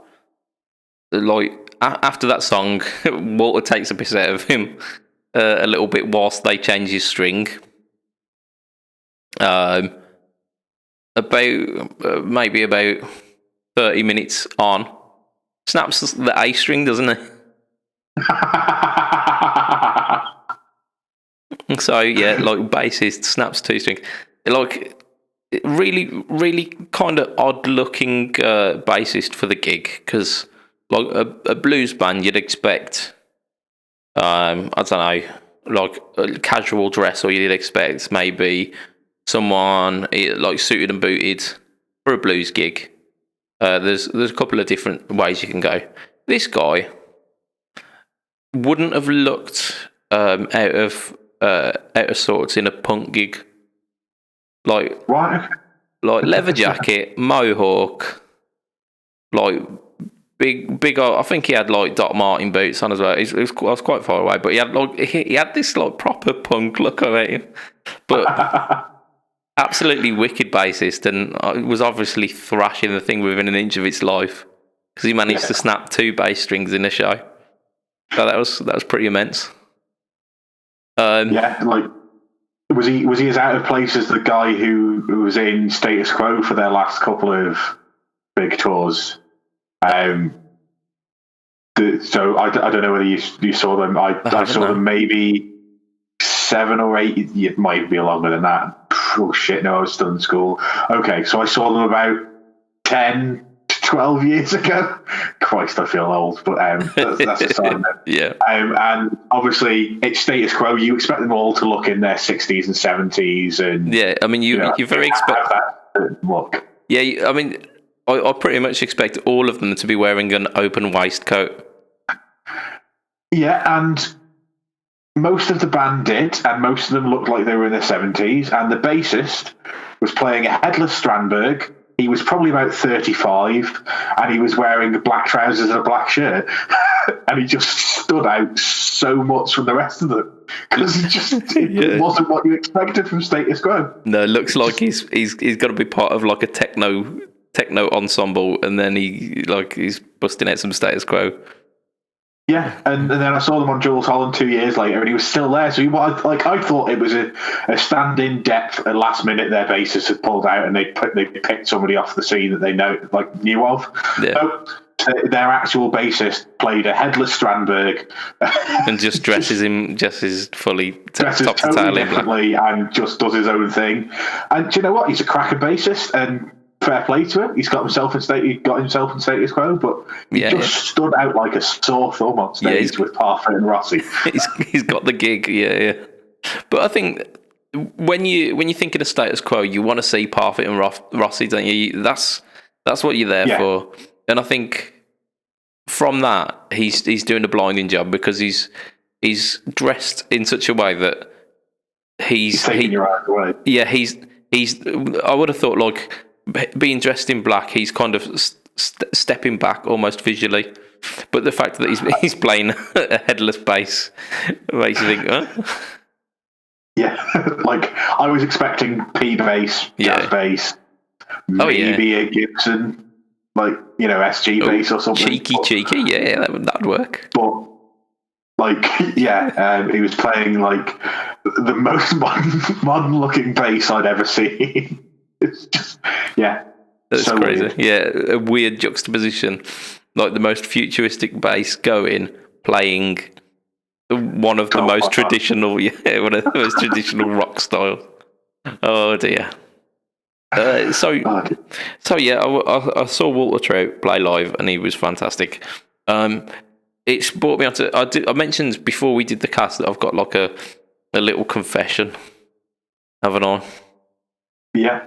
like after that song, Walter takes a piss out of him a little bit whilst they change his string. Maybe about 30 minutes on, snaps the A string, doesn't he? So yeah, like bassist snaps two string, like really kind of odd looking bassist for the gig, because like a blues band you'd expect, I don't know, like a casual dress, or you'd expect maybe someone like suited and booted for a blues gig. There's a couple of different ways you can go. This guy wouldn't have looked out of sorts in a punk gig. Like leather jacket, mohawk, like big. I think he had like Doc Martin boots on as well. I was quite far away, but he had this like proper punk look about him. But absolutely wicked bassist, and was obviously thrashing the thing within an inch of its life, because he managed to snap two bass strings in a show. So that was pretty immense. Was he as out of place as the guy who was in Status Quo for their last couple of big tours? So I don't know whether you saw them. I saw them maybe 7 or 8. It might be longer than that. Oh shit! No, I was still in school. Okay, so I saw them about 10 to 12 years ago. Christ, I feel old, but that's a sign. Yeah. And obviously, it's Status Quo. You expect them all to look in their 60s and 70s, and yeah. I mean, you very expect that look. Yeah, I mean, I pretty much expect all of them to be wearing an open waistcoat. Yeah, and most of the band did, and most of them looked like they were in their 70s, and the bassist was playing a headless Strandberg. He was probably about 35, and he was wearing black trousers and a black shirt, and he just stood out so much from the rest of them, because it wasn't what you expected from Status Quo. No, it looks like he's got to be part of like a techno ensemble, and then he's busting out some Status Quo. Yeah, and then I saw them on Jules Holland 2 years later, and he was still there. So I thought it was a stand-in depth at last minute. Their bassist had pulled out, and they picked somebody off the scene that they knew of. Yeah. So their actual bassist played a headless Strandberg and just dresses fully dresses top to totally tail in black. differently and just does his own thing. And do you know what? He's a cracker bassist, and fair play to him. He's got himself in status quo, but he stood out like a sore thumb on stage with Parfit and Rossi. He's got the gig, yeah. But I think when you think in a status quo, you want to see Parfit and Rossi, don't you? That's what you're there for. And I think from that, he's doing a blinding job because he's dressed in such a way that he's taking your eyes away. Yeah, he's. I would have thought, like, being dressed in black, he's kind of stepping back almost visually. But the fact that he's playing a headless bass makes you think, huh? Yeah, like I was expecting P bass, jazz bass, maybe a Gibson, like, SG bass or something. Cheeky, yeah, that'd work. But he was playing like the most modern looking bass I'd ever seen. It's just, that's so crazy. Weird. Yeah, a weird juxtaposition, like the most futuristic bass playing one of the most traditional, rock styles. Oh dear. I saw Walter Trout play live, and he was fantastic. It's brought me on to. I mentioned before we did the cast that I've got like a little confession, haven't I? Yeah,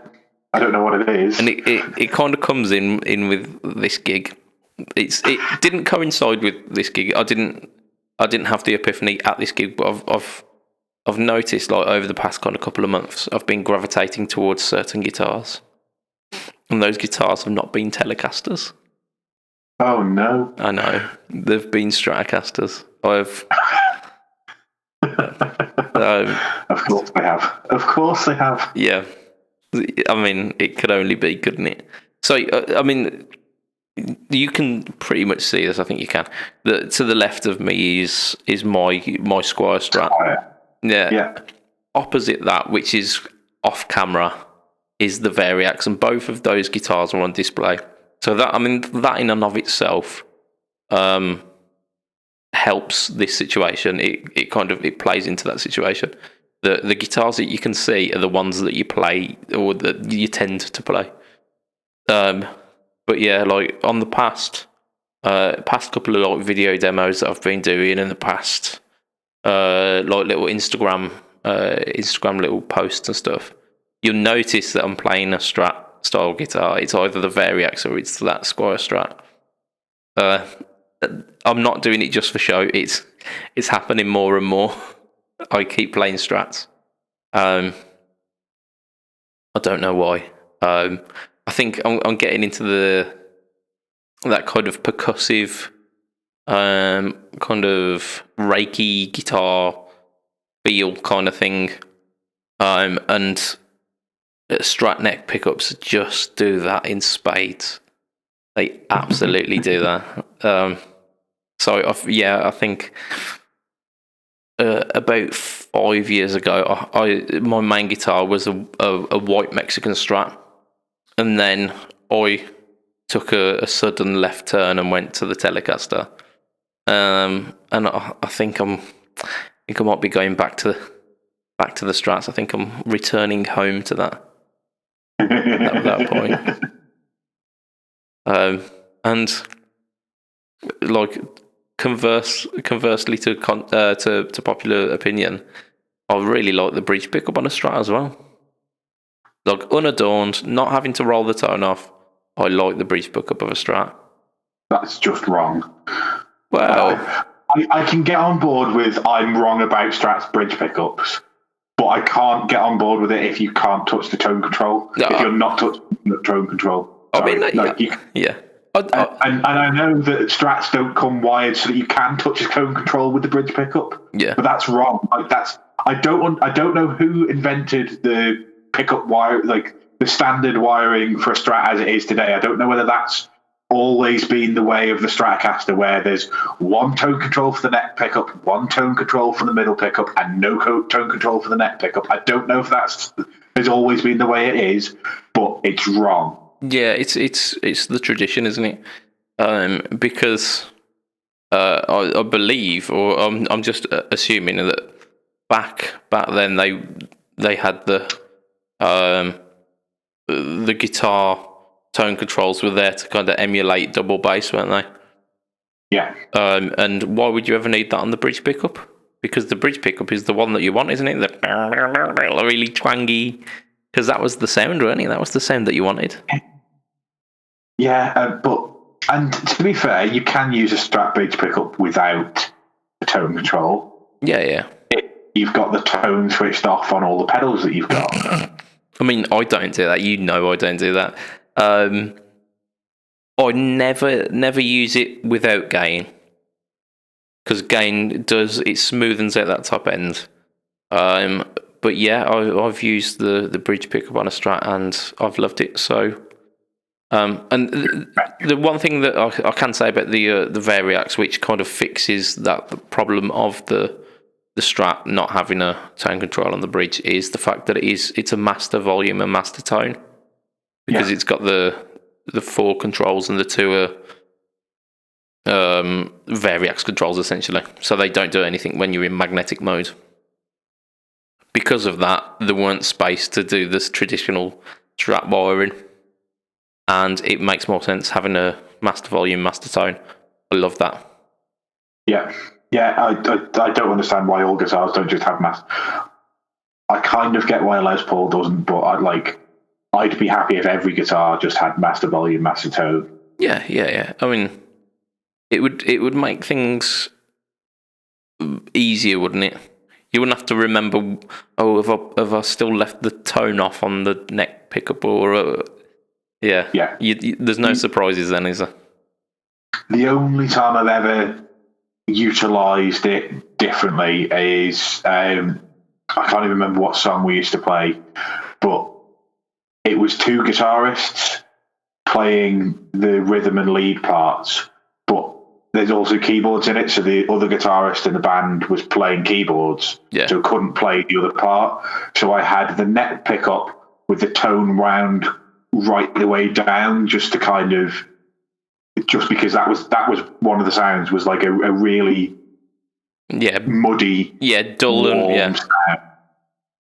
I don't know what it is, and it kind of comes in with this gig. It didn't coincide with this gig. I didn't have the epiphany at this gig, but I've noticed, like, over the past kind of couple of months, I've been gravitating towards certain guitars, and those guitars have not been Telecasters. Oh no! I know, they've been Stratocasters. Of course they have. Of course they have. Yeah, I mean, it could only be, couldn't it? So, I mean, you can pretty much see this. I think you can. To the left of me is my Squire Strat. Yeah. Opposite that, which is off camera, is the Variax, and both of those guitars are on display. So that in and of itself helps this situation. It plays into that situation. The guitars that you can see are the ones that you play, or that you tend to play. But yeah, like on the past couple of like video demos that I've been doing in the past, like little Instagram little posts and stuff, you'll notice that I'm playing a Strat style guitar. It's either the Variax or it's that Squire Strat. I'm not doing it just for show. It's happening more and more. I keep playing Strats. I don't know why. I think I'm getting into that kind of percussive, kind of reiki guitar feel kind of thing, and Strat neck pickups just do that in spades. They absolutely do that. So I think about 5 years ago, my main guitar was a white Mexican Strat, and then I took a sudden left turn and went to the Telecaster. And I think I might be going back to the Strats. I think I'm returning home to that at that point. And like conversely to popular opinion, I really like the bridge pickup on a Strat as well. Like unadorned, not having to roll the tone off, I like the bridge pickup of a Strat. That's just wrong. Well, I can get on board with I'm wrong about Strat's bridge pickups, but I can't get on board with it if you can't touch the tone control. If you're not touching the tone control. Sorry, yeah. And I know that Strats don't come wired so that you can touch the tone control with the bridge pickup. Yeah, but that's wrong. Like I don't know who invented the pickup wire, like the standard wiring for a Strat as it is today. I don't know whether that's always been the way of the Stratocaster, where there's one tone control for the neck pickup, one tone control for the middle pickup, and no tone control for the neck pickup. I don't know if that's has always been the way it is, but it's wrong. Yeah, it's the tradition, isn't it? because I believe, or I'm just assuming that back then they had the guitar tone controls were there to kind of emulate double bass, weren't they? Yeah. And why would you ever need that on the bridge pickup? Because the bridge pickup is the one that you want, isn't it? The really twangy. Because that was the sound, wasn't it? That was the sound that you wanted. Yeah, and to be fair, you can use a Strat bridge pickup without the tone control. Yeah. You've got the tone switched off on all the pedals that you've got. I mean, I don't do that. You know I don't do that. I never use it without gain. Because gain it smoothens out that top end. But yeah, I've used the bridge pickup on a Strat and I've loved it. So, and the one thing that I can say about the Variax, which kind of fixes that problem of the Strat not having a tone control on the bridge, is the fact that it's a master volume and master tone, because it's got the 4 controls and the 2 are Variax controls essentially, so they don't do anything when you're in magnetic mode. Because of that, there weren't space to do this traditional Strat wiring, and it makes more sense having a master volume, master tone. I love that. Yeah, I don't understand why all guitars don't just have master. I kind of get why Les Paul doesn't, but I'd be happy if every guitar just had master volume, master tone. Yeah. I mean, it would make things easier, wouldn't it? You wouldn't have to remember, have I still left the tone off on the neck pickup, or yeah. There's no surprises then, is there? The only time I've ever utilised it differently is I can't even remember what song we used to play, but it was 2 guitarists playing the rhythm and lead parts, but there's also keyboards in it, so the other guitarist in the band was playing keyboards, so couldn't play the other part. So I had the neck pickup with the tone wound right the way down, just because that was one of the sounds, was like a really muddy, dull and sound.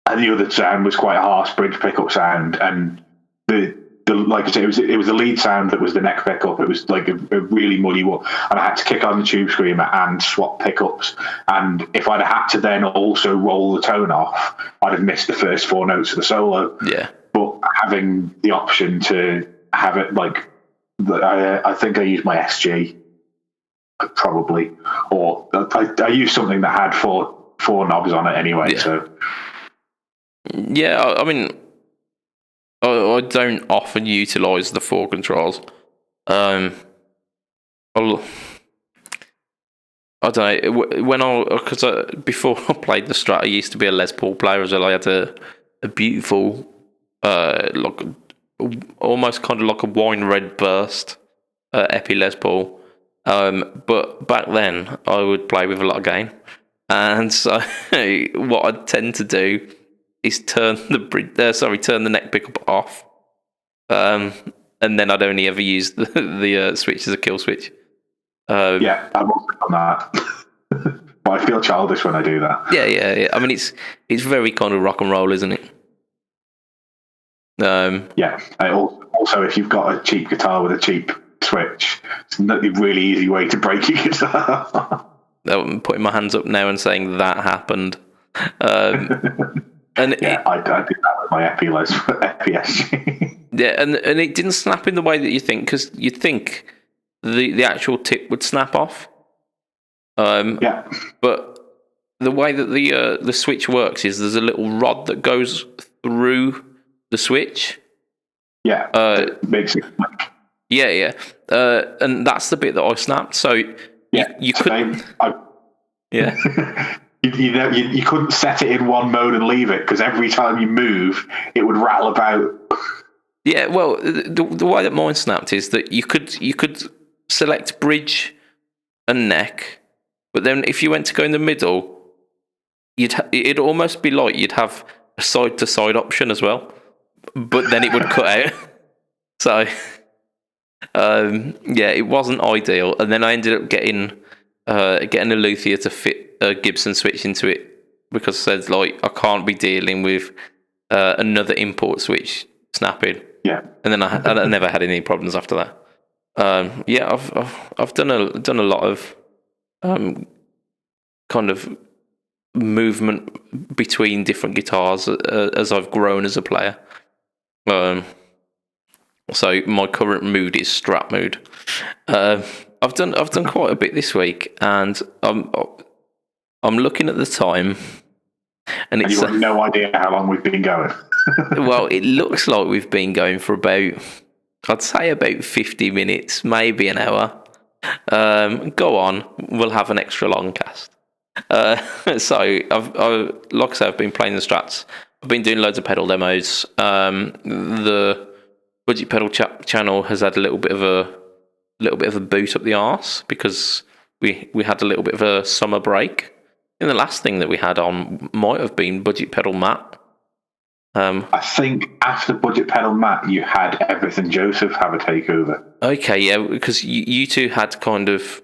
And the other sound was quite a harsh bridge pickup sound, and the like I said, it was the lead sound that was the neck pickup. It was like a really muddy one, and I had to kick on the tube screamer and swap pickups. And if I'd had to then also roll the tone off, I'd have missed the first 4 notes of the solo. Yeah. But having the option to have it like, I think I used my SG probably, or I used something that had four knobs on it anyway. Yeah. So yeah, I mean, I don't often utilise the 4 controls. I don't know, because before I played the Strat, I used to be a Les Paul player as well. I had a beautiful, like almost kind of like a wine red burst Epi Les Paul. But back then, I would play with a lot of gain, and so what I'd tend to do is turn the neck pickup off, and then I'd only ever use the switch as a kill switch. I've also done that. But I feel childish when I do that. Yeah. I mean, it's very kind of rock and roll, isn't it? Also, if you've got a cheap guitar with a cheap switch, it's not a really easy way to break your guitar. I'm putting my hands up now and saying that happened. And I did that with my Epi SG. Yeah, and it didn't snap in the way that you think, because you'd think the actual tip would snap off. But the way that the switch works is there's a little rod that goes through the switch. Makes it click. Yeah. And that's the bit that I snapped. So you couldn't. You couldn't set it in one mode and leave it, because every time you move, it would rattle about. Yeah, well, the way that mine snapped is that you could select bridge and neck, but then if you went to go in the middle, it'd almost be like you'd have a side to side option as well, but then it would cut out. So Yeah, it wasn't ideal, and then I ended up getting a luthier to fit a Gibson switch into it because I said like I can't be dealing with another import switch snapping. Yeah. And then I never had any problems after that. Yeah, I've done a lot of kind of movement between different guitars as I've grown as a player. So my current mood is Strat mood. I've done quite a bit this week, and I'm looking at the time, and it's you have no idea how long we've been going. well, it looks like we've been going for I'd say about 50 minutes, maybe an hour. Go on, we'll have an extra long cast. So like I said, I've been playing the Strats. I've been doing loads of pedal demos. The BudgetPedalChap channel has had a little bit of a boot up the arse because we had a little bit of a summer break. And the last thing that we had on might have been Budget Pedal Matt. I think after Budget Pedal Matt, you had Everything Joseph have a takeover. Okay, yeah, because you two had kind of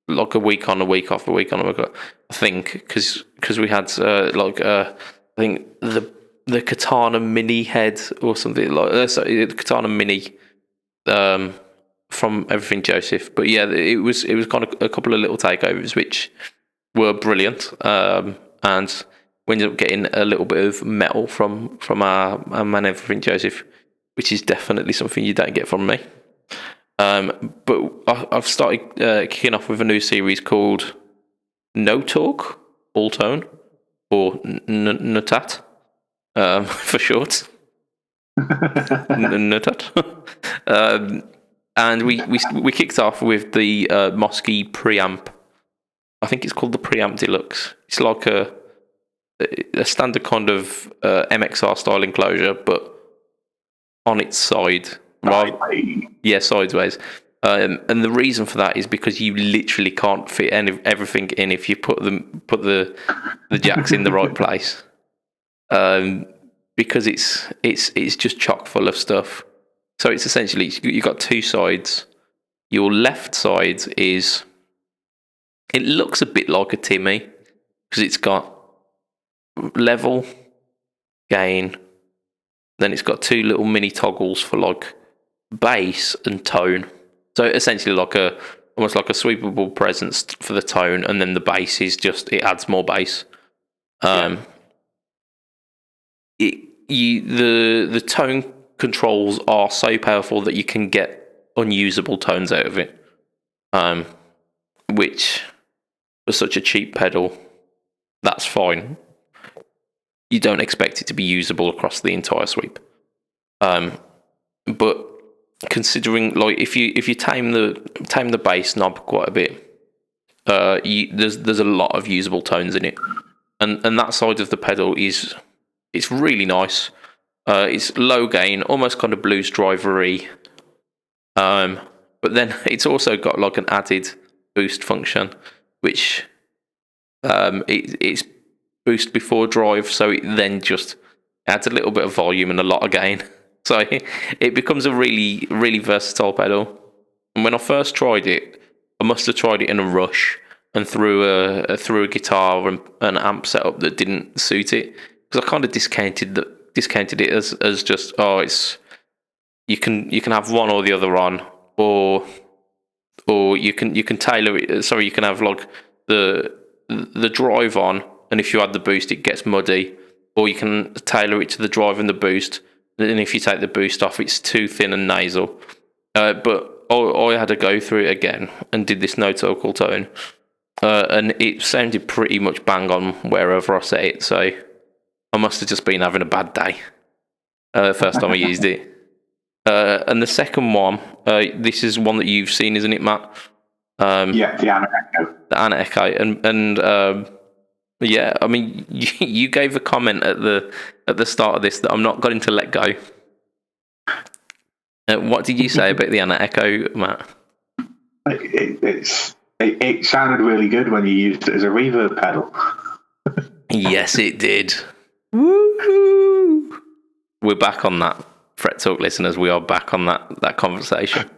like a week on, a week off, a week on, a week off. I think because we had I think the Katana Mini head or something like sorry, the Katana Mini from Everything Joseph. But yeah, it was kind of a couple of little takeovers which were brilliant, and we ended up getting a little bit of metal from our man Everything Joseph, which is definitely something you don't get from me. But I've started kicking off with a new series called No Talk, All Tone, or NUTAT for short. NUTAT. And we kicked off with the Mosky preamp. I think it's called the Preamp Deluxe. It's like a standard kind of MXR style enclosure, but on its side. Yeah, sideways. And the reason for that is because you literally can't fit everything in if you put the jacks in the right place. Because it's just chock full of stuff. So it's essentially you've got two sides. Your left side it looks a bit like a Timmy because it's got level, gain, then it's got two little mini toggles for like bass and tone. So essentially almost like a sweepable presence for the tone, and then the bass is just it adds more bass. The tone controls are so powerful that you can get unusable tones out of it, which for such a cheap pedal, that's fine. You don't expect it to be usable across the entire sweep, but considering like if you tame the bass knob quite a bit, there's a lot of usable tones in it, and that side of the pedal it's really nice. It's low gain, almost kind of blues drivery, but then it's also got like an added boost function, which it's boost before drive, so it then just adds a little bit of volume and a lot of gain. So it becomes a really, really versatile pedal. And when I first tried it, I must have tried it in a rush and threw a guitar and an amp setup that didn't suit it, because I kind of discounted it as just you can have one or the other on, or you can tailor it. Sorry, you can have like the drive on, and if you add the boost, it gets muddy, or you can tailor it to the drive and the boost. And if you take the boost off, it's too thin and nasal. But I had to go through it again and did this no total tone, and it sounded pretty much bang on wherever I set it. So I must have just been having a bad day. First time I used it. And the second one, this is one that you've seen, isn't it, Matt? Yeah, the Anna Echo. The Anna Echo, and yeah, I mean, you gave a comment at the start of this that I'm not going to let go. What did you say about the Anna Echo, Matt? It sounded really good when you used it as a reverb pedal. Yes, it did. Woo! We're back on that, Fret Talk listeners. We are back on that conversation.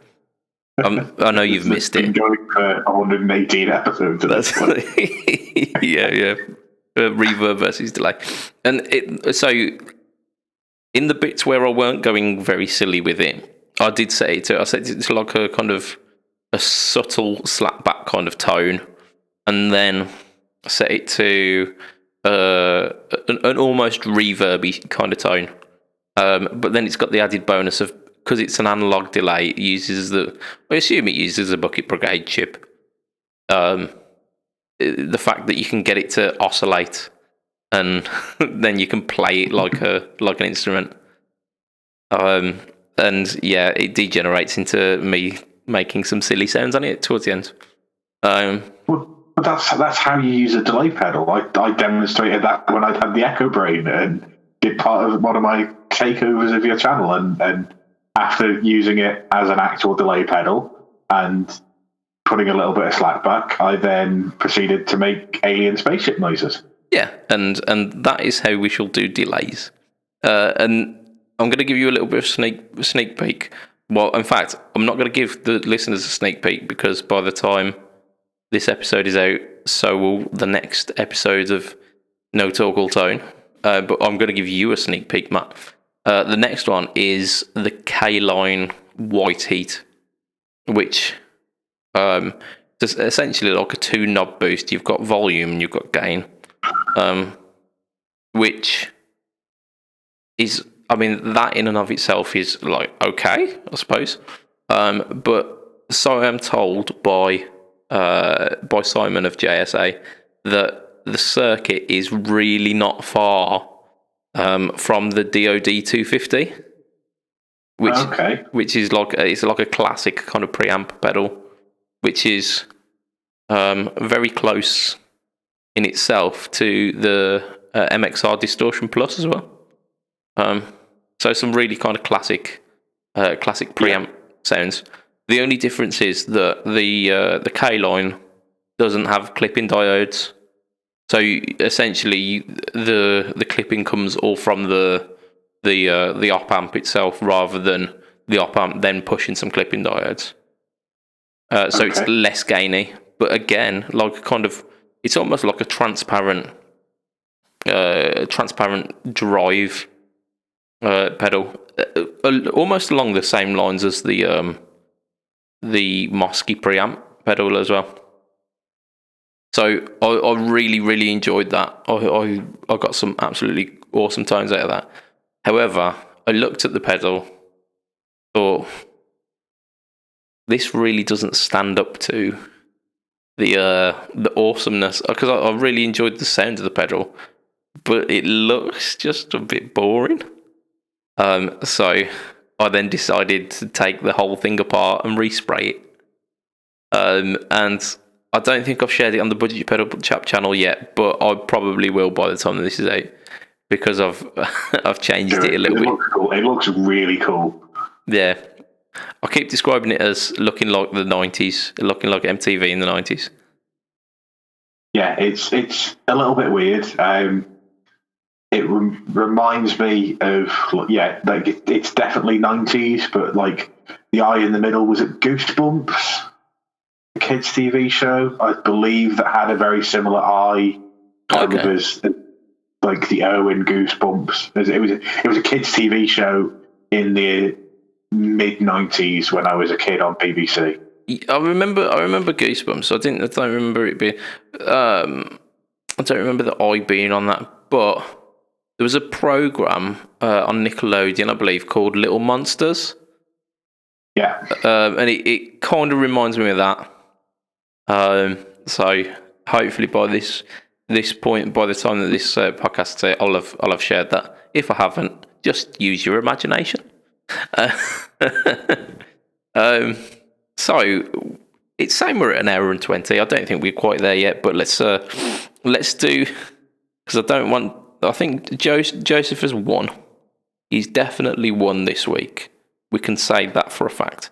I know you've missed been it. going for 118 episodes. That's yeah. Reverb versus delay, and so in the bits where I weren't going very silly with it, I did say I said it's like a kind of a subtle slapback kind of tone, and then set it to an almost reverby kind of tone. But then it's got the added bonus of, because it's an analog delay, it uses I assume it uses a Bucket Brigade chip. The fact that you can get it to oscillate, and then you can play it like an instrument. And yeah, it degenerates into me making some silly sounds on it towards the end. Well, that's how you use a delay pedal. I demonstrated that when I had the Echo Brain and did part of one of my takeovers of your channel, and after using it as an actual delay pedal and putting a little bit of slack back, I then proceeded to make alien spaceship noises. Yeah, and that is how we shall do delays. And I'm going to give you a little bit of sneak peek. Well, in fact, I'm not going to give the listeners a sneak peek, because by the time this episode is out, so will the next episodes of No Talk All Tone. But I'm going to give you a sneak peek, Matt. The next one is the K-Line White Heat, which is essentially like a 2-knob boost. You've got volume and you've got gain, which is, I mean, that in and of itself is like okay, I suppose. But so I'm told by Simon of JSA that the circuit is really not far from the DoD 250, which is like a classic kind of preamp pedal, which is very close in itself to the MXR Distortion Plus as well. So some really kind of classic preamp sounds. The only difference is that the K-Line doesn't have clipping diodes. So essentially, the clipping comes all from the op amp itself, rather than the op amp then pushing some clipping diodes. So it's less gainy, but again, like kind of, it's almost like a transparent drive pedal, almost along the same lines as the Mosky preamp pedal as well. So I really, really enjoyed that. I got some absolutely awesome tones out of that. However, I looked at the pedal, thought, this really doesn't stand up to the awesomeness, because I really enjoyed the sound of the pedal, but it looks just a bit boring. So I then decided to take the whole thing apart and respray it. And I don't think I've shared it on the BudgetPedalChap channel yet, but I probably will by the time this is out, because I've changed it a little bit. Looks cool. It looks really cool. Yeah, I keep describing it as looking like the 90s, looking like MTV in the 90s. Yeah, it's a little bit weird. It reminds me of, like it's definitely 90s, but like the eye in the middle, was it Goosebumps? The kids' TV show, I believe, that had a very similar eye. As like the O in Goosebumps. It was a kids' TV show in the mid 90s when I was a kid on BBC. I remember Goosebumps. I don't remember it being. I don't remember the eye being on that, but there was a program on Nickelodeon, I believe, called Little Monsters. Yeah, and it kind of reminds me of that. So hopefully by this point, by the time that this podcast is out, I'll have shared that. If I haven't, just use your imagination. So it's saying we're at an hour and 20. I don't think we're quite there yet, but let's do, because I think Joseph has won. He's definitely won this week. We can say that for a fact.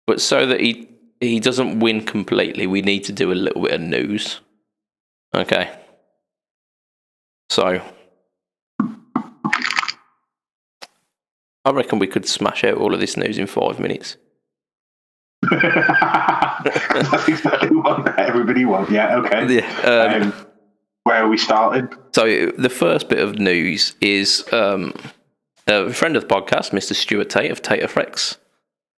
But so that he doesn't win completely, we need to do a little bit of news. Okay. So I reckon we could smash out all of this news in 5 minutes. That's exactly what everybody wants. Yeah, okay. Yeah. Where are we starting? So the first bit of news is a friend of the podcast, Mr. Stuart Tate of Tate Effects.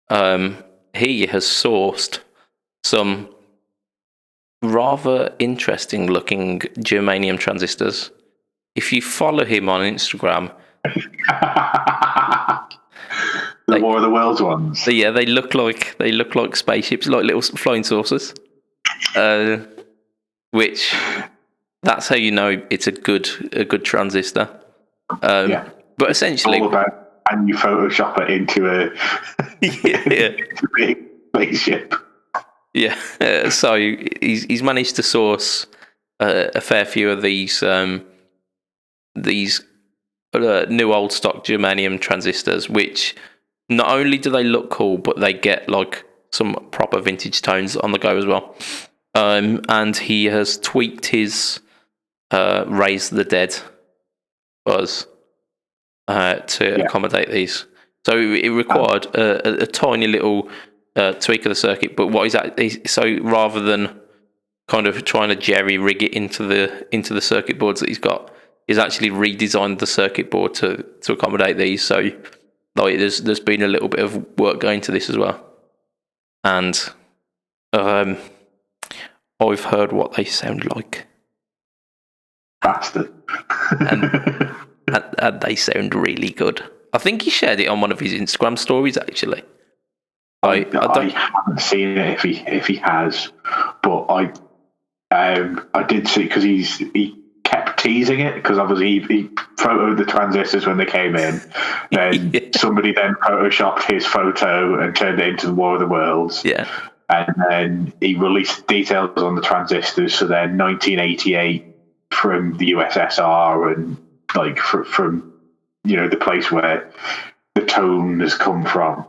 He has sourced some rather interesting looking germanium transistors. If you follow him on Instagram, the War of the Worlds ones. Yeah, they look like spaceships, like little flying saucers. Which that's how you know it's a good transistor. Yeah. But essentially, all about, and you Photoshop it into a into a big spaceship. Yeah. So he's managed to source a fair few of these new old stock germanium transistors, which not only do they look cool, but they get like some proper vintage tones on the go as well. And he has tweaked his Raise the Dead buzz to accommodate these. So it required a tiny little tweak of the circuit, but what is that? So rather than kind of trying to jerry rig it into the circuit boards that he's got, he's actually redesigned the circuit board to accommodate these. So like there's been a little bit of work going to this as well, and I've heard what they sound like. Bastard. and they sound really good. I think he shared it on one of his Instagram stories actually. I haven't seen it if he has, but I did see, because he kept teasing it, because obviously he photoed the transistors when they came in. Then somebody then photoshopped his photo and turned it into the War of the Worlds. Yeah. And then he released details on the transistors. So they're 1988 from the USSR, and like from the place where the tone has come from.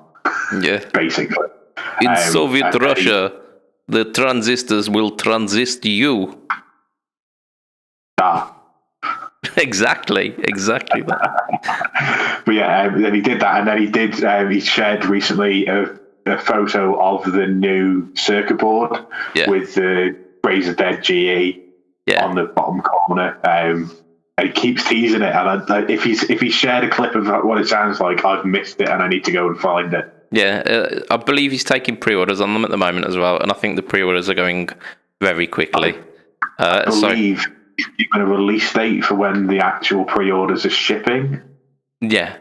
Yeah. Basically. In Soviet Russia, the transistors will transist you. Exactly that. But yeah, then he did that, and then he shared recently a photo of the new circuit board with the Raise the Dead GE on the bottom corner. And he keeps teasing it, and if he shared a clip of what it sounds like, I've missed it, and I need to go and find it. Yeah, I believe he's taking pre-orders on them at the moment as well, and I think the pre-orders are going very quickly. I believe you've got a release date for when the actual pre-orders are shipping. Yeah.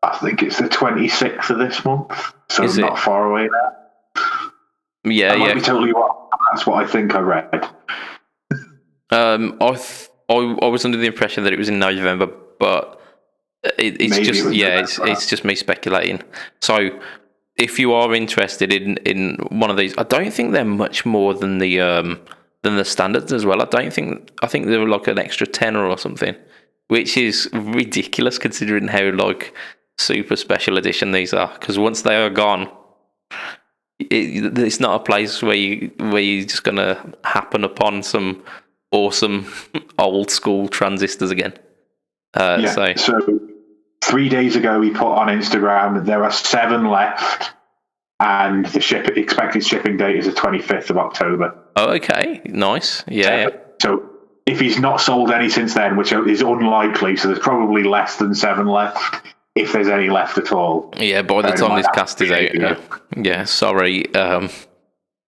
I think it's the 26th of this month, so it's not far away now. Yeah, I might be totally wrong. That's what I think I read. I was under the impression that it was in November, but it's just me speculating. So if you are interested in one of these, I don't think they're much more than the standards as well. I think they're like an extra tenner or something, which is ridiculous considering how like super special edition these are. Because once they are gone, it's not a place where you're just gonna happen upon some awesome old school transistors again. So 3 days ago, he put on Instagram there are 7 left, and the expected shipping date is the 25th of October. Oh, okay, nice. Yeah. So if he's not sold any since then, which is unlikely, so there's probably less than 7 left, if there's any left at all. Yeah, by the time this cast is out. Yeah, sorry.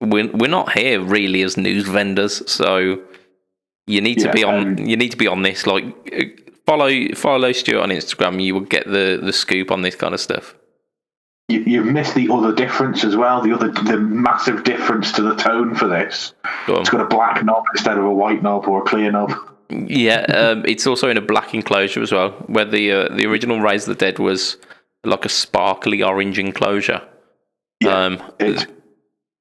We're not here really as news vendors, so you need to be on. You need to be on this. Like, follow Stuart on Instagram. You will get the scoop on this kind of stuff. You've missed the other difference as well. The massive difference to the tone for this. It's got a black knob instead of a white knob or a clear knob. Yeah, it's also in a black enclosure as well, where the original Raise the Dead was like a sparkly orange enclosure. Yeah, it's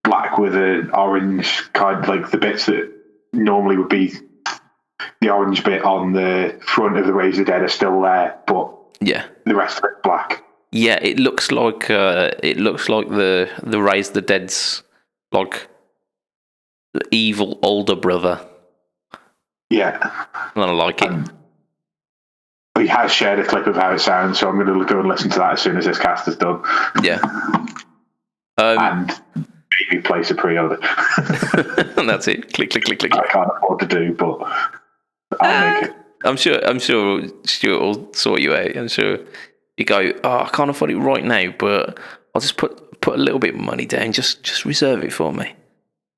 black with an orange kind, like the bits that normally would be the orange bit on the front of the Raise the Dead are still there, but the rest of it's black. Yeah, it looks like the Raise the Dead's like evil older brother. Yeah, I like it. He has shared a clip of how it sounds, so I'm going to go and listen to that as soon as this cast is done. Yeah. and maybe place a pre-order. And that's it. Click, click, click, click. I can't afford to do, but I'll make it. I'm sure Stuart will sort you out. I'm sure you go, I can't afford it right now, but I'll just put a little bit of money down. Just reserve it for me.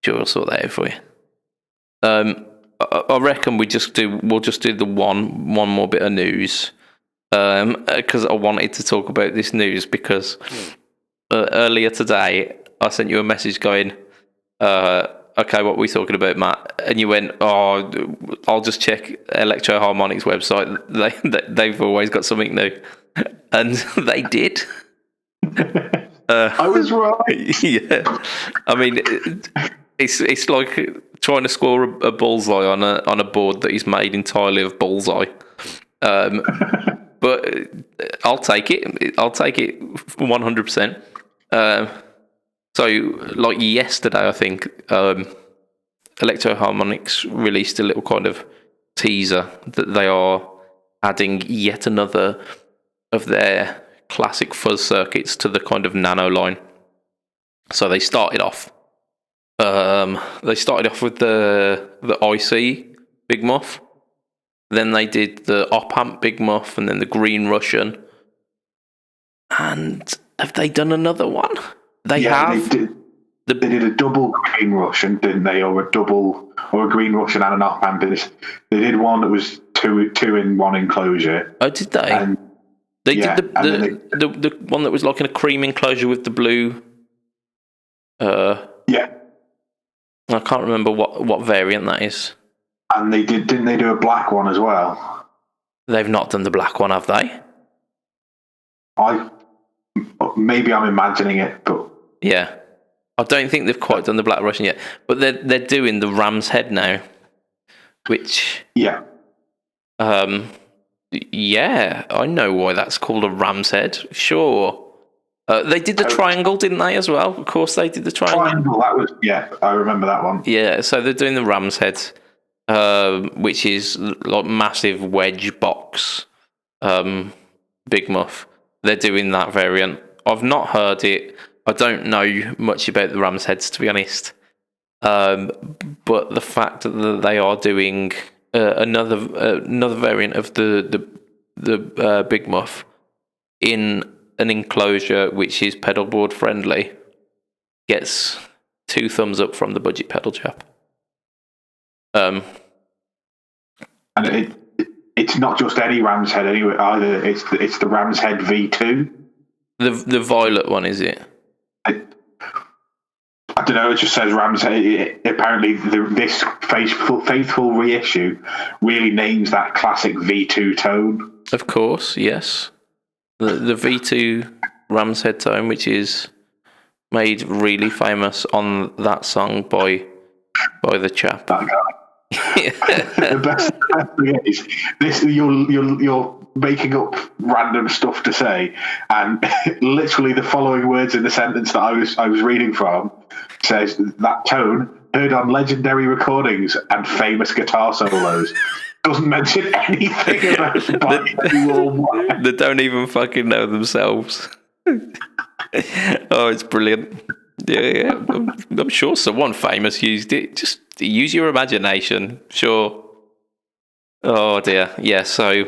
Sure, I'll sort that out for you. I reckon we'll just do the one more bit of news. Because I wanted to talk about this news because earlier today I sent you a message going, okay, what are we talking about, Matt? And you went, I'll just check Electro Harmonix website. They've always got something new. And they did. I was right. Yeah. I mean, it's like trying to score a bullseye on a board that is made entirely of bullseye. But I'll take it. I'll take it 100%. So, like yesterday, I think Electro Harmonix released a little kind of teaser that they are adding yet another of their classic fuzz circuits to the kind of nano line. So they started off. With the IC Big Muff. Then they did the op-amp Big Muff, and then the Green Russian. And have they done another one? They have. They did a double Green Russian, didn't they? Or a Green Russian and an op-amp. They did one that was two in one enclosure. Oh, did they? And, did the one that was like in a cream enclosure with the blue. Yeah. I can't remember what variant that is. And didn't they do a black one as well? They've not done the black one, have they? Maybe I'm imagining it, but yeah, I don't think they've quite done the Black Russian yet. But they're doing the Ram's Head now, which yeah, yeah, I know why that's called a Ram's Head. Sure. They did the triangle, didn't they, as well? Of course, they did the triangle. That was, yeah, I remember that one. Yeah, so they're doing the Ram's Head, which is like massive wedge box, Big Muff. They're doing that variant. I've not heard it. I don't know much about the Ram's Heads, to be honest. But the fact that they are doing another variant of the Big Muff in an enclosure which is pedal board friendly gets 2 thumbs up from the Budget Pedal Chap. And it's not just any Ram's Head anyway either. It's the Ram's Head V2. The violet one, is it? I don't know. It just says Ram's Head. Apparently, this faithful reissue really names that classic V2 tone. Of course, yes. The V2 Ram's Head tone, which is made really famous on that song by the chap. That guy. The best thing is this: you're making up random stuff to say, and literally the following words in the sentence that I was reading from says that tone heard on legendary recordings and famous guitar solos. Doesn't mention anything about the They don't even fucking know themselves. Oh, it's brilliant. Yeah. I'm sure someone famous used it. Just use your imagination. Sure. Oh dear. Yeah. So,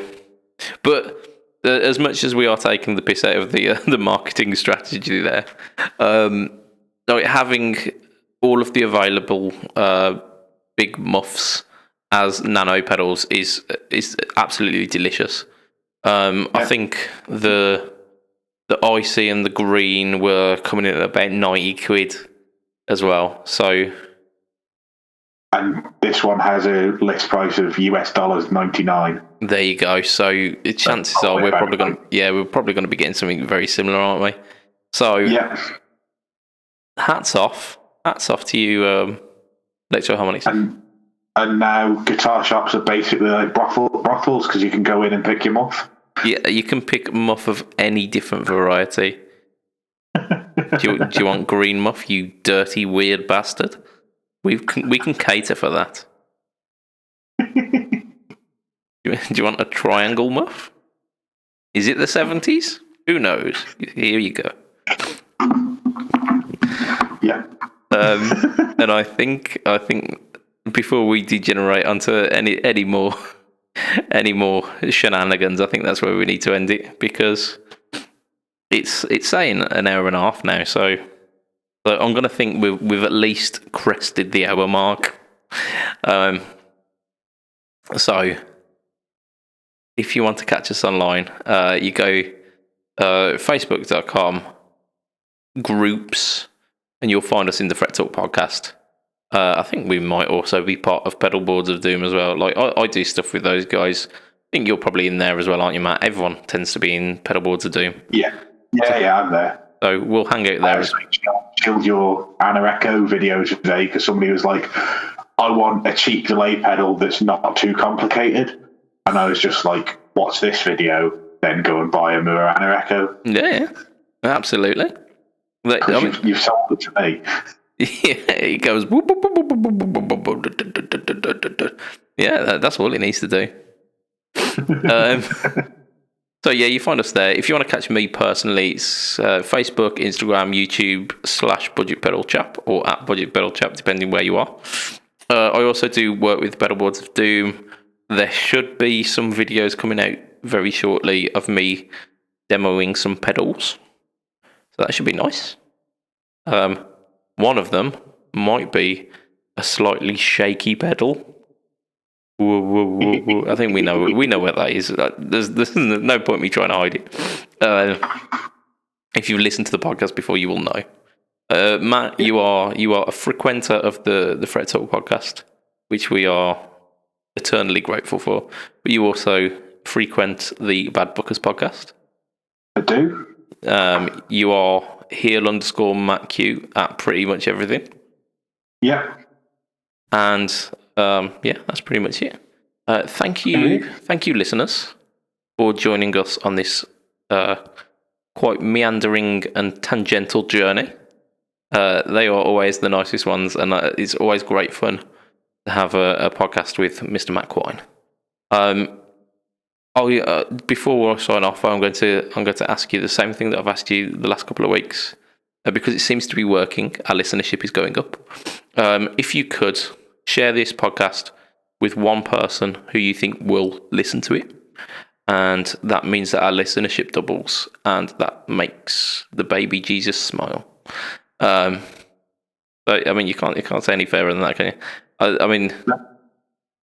but as much as we are taking the piss out of the marketing strategy there, like having all of the available Big Muffs as nano pedals is absolutely delicious. I think the IC and the green were coming in at about 90 quid as well. So, and this one has a list price of $99. There you go. So chances are we're probably going to be getting something very similar, aren't we? So yeah, hats off to you, Electro Harmonix. And now guitar shops are basically like brothels because you can go in and pick your muff. Yeah, you can pick muff of any different variety. do you want green muff, you dirty, weird bastard? We can cater for that. Do you want a triangle muff? Is it the 70s? Who knows? Here you go. Yeah. And I think before we degenerate onto any more shenanigans, I think that's where we need to end it, because it's saying an hour and a half now. So I'm going to think we've at least crested the hour mark. So if you want to catch us online, you go facebook.com groups, and you'll find us in the Fret Talk podcast. I think we might also be part of Pedalboards of Doom as well. Like I do stuff with those guys. I think you're probably in there as well, aren't you, Matt? Everyone tends to be in Pedalboards of Doom. Yeah, I'm there. So we'll hang out there. I killed your Anna Echo video today because somebody was like, I want a cheap delay pedal that's not too complicated. And I was just like, watch this video, then go and buy a Moog Anna Echo. Yeah, absolutely. You've sold it to me. Yeah, it goes. Yeah, that's all it needs to do. So yeah, you find us there. If you want to catch me personally, it's Facebook, Instagram, YouTube /BudgetPedalChap or at BudgetPedalChap, depending where you are. I also do work with Pedalboards of Doom. There should be some videos coming out very shortly of me demoing some pedals. So that should be nice. One of them might be a slightly shaky pedal. I think we know what that is. There's no point me trying to hide it. If you've listened to the podcast before, you will know. Matt, you are a frequenter of the Fret Talk podcast, which we are eternally grateful for. But you also frequent the Bad Bookers podcast. I do. You are heel_MattQ at pretty much everything. Yeah. And yeah, that's pretty much it. Thank you, listeners, for joining us on this quite meandering and tangential journey. They are always the nicest ones, and it's always great fun to have a podcast with Mr. Matt Quine. Before I sign off, I'm going to ask you the same thing that I've asked you the last couple of weeks, because it seems to be working. Our listenership is going up. If you could share this podcast with one person who you think will listen to it, and that means that our listenership doubles, and that makes the baby Jesus smile. But I mean, you can't say any fairer than that, can you? I mean,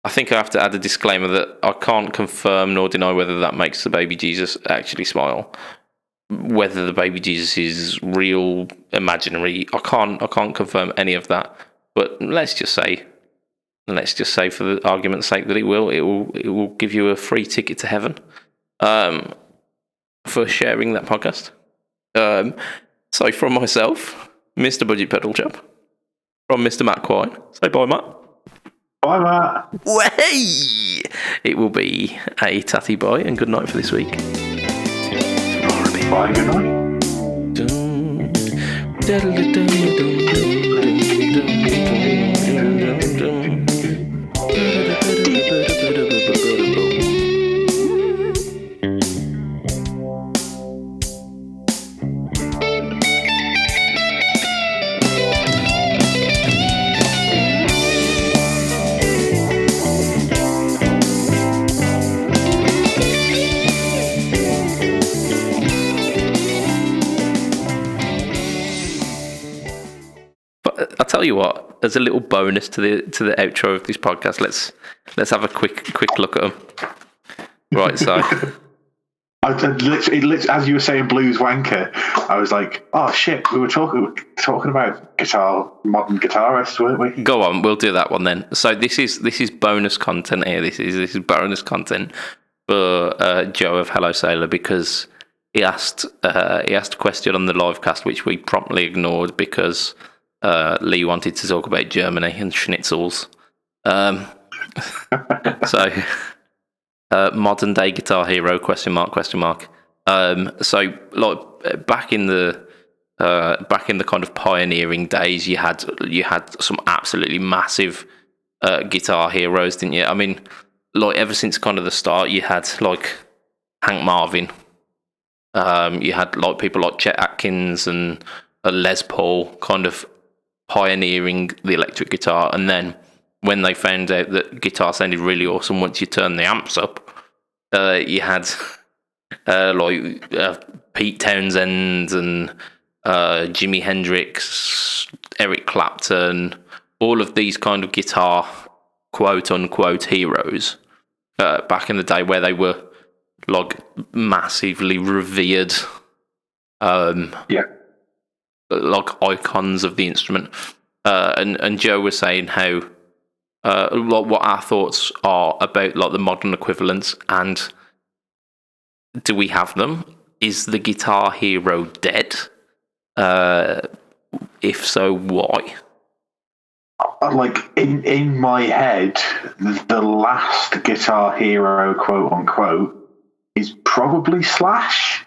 I think I have to add a disclaimer that I can't confirm nor deny whether that makes the baby Jesus actually smile. Whether the baby Jesus is real, imaginary, I can't confirm any of that. But let's just say for the argument's sake that it will give you a free ticket to heaven, for sharing that podcast. So from myself, Mr. BudgetPedalChap, from Mr. Matt Quine, say bye, Matt. Bye, Matt. Way! It will be a tatty bye and good night for this week. Bye, good night. I'll tell you what. As a little bonus to the outro of this podcast, let's have a quick look at them. Right, so as you were saying, blues wanker, I was like, oh shit, we were talking about modern guitarists, weren't we? Go on, we'll do that one then. So this is bonus content here. This is bonus content for Joe of Hello Sailor, because he asked a question on the live cast which we promptly ignored because Lee wanted to talk about Germany and schnitzels. So modern day guitar hero ? So like back in the kind of pioneering days, you had some absolutely massive guitar heroes, didn't you? I mean, like ever since kind of the start, you had like Hank Marvin. You had like people like Chet Atkins and Les Paul kind of pioneering the electric guitar, and then when they found out that guitar sounded really awesome once you turned the amps up, you had Pete Townsend and Jimi Hendrix, Eric Clapton, all of these kind of guitar quote unquote heroes back in the day, where they were like massively revered, like icons of the instrument. And Joe was saying how what our thoughts are about like the modern equivalents, and do we have them? Is the guitar hero dead? If so, why? Like in my head, the last guitar hero, quote unquote, is probably Slash.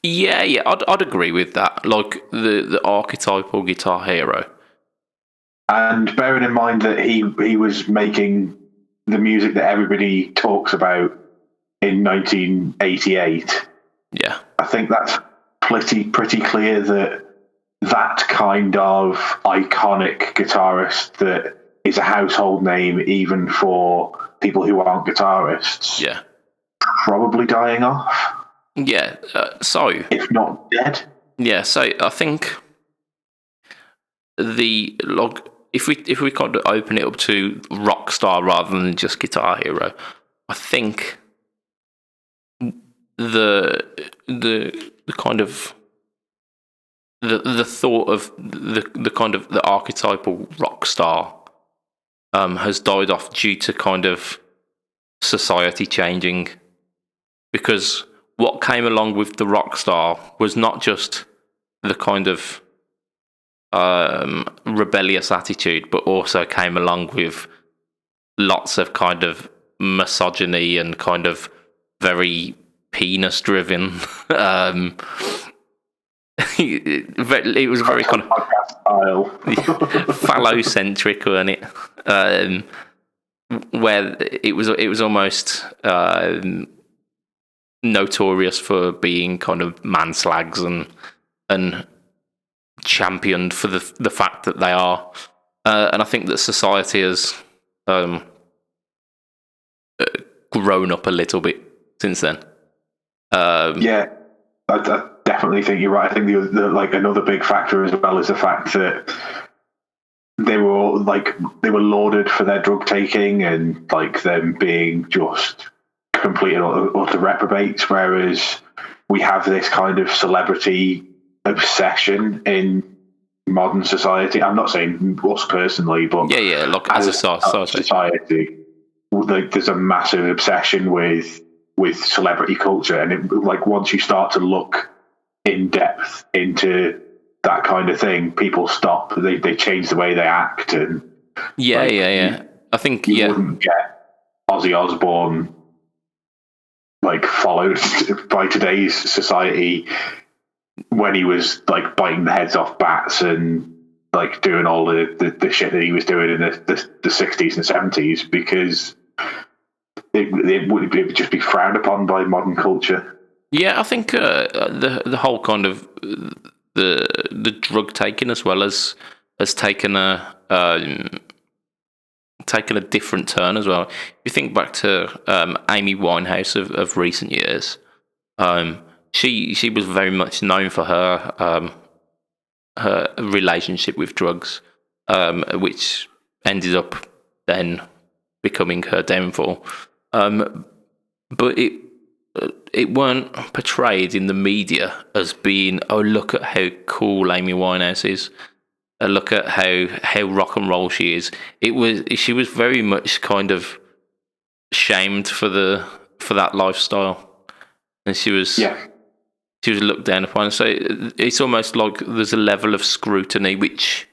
Yeah, I'd agree with that. Like the archetypal guitar hero. And bearing in mind that he was making the music that everybody talks about in 1988. Yeah, I think that's pretty clear that kind of iconic guitarist that is a household name even for people who aren't guitarists. Yeah, probably dying off. Yeah, so if not dead. Yeah, so I think if we kind of open it up to rock star rather than just guitar hero, I think the kind of the thought of the kind of the archetypal rock star has died off due to kind of society changing, because what came along with the rock star was not just the kind of rebellious attitude, but also came along with lots of kind of misogyny and kind of very penis driven. It was very kind of phallocentric, wasn't it? Where it was almost notorious for being kind of manslags and championed for the fact that they are, and I think that society has grown up a little bit since then. Yeah, I definitely think you're right. I think the like another big factor as well is the fact that they were all, they were lauded for their drug taking and like them being just complete and utter reprobates, whereas we have this kind of celebrity obsession in modern society. I'm not saying us personally, but look, as a society, like there's a massive obsession with celebrity culture, and it, like once you start to look in depth into that kind of thing, people stop. They change the way they act, and I think you wouldn't get Ozzy Osbourne like followed by today's society when he was like biting the heads off bats and like doing all the shit that he was doing in the 60s and 70s, because it would just be frowned upon by modern culture. Yeah, I think the whole kind of the drug taking as well has taken a different turn as well. If you think back to Amy Winehouse of recent years, she was very much known for her relationship with drugs, which ended up then becoming her downfall. But it weren't portrayed in the media as being, oh, look at how cool Amy Winehouse is. Look at how rock and roll she is. She was very much kind of shamed for that lifestyle, and she was looked down upon. So it's almost like there's a level of scrutiny which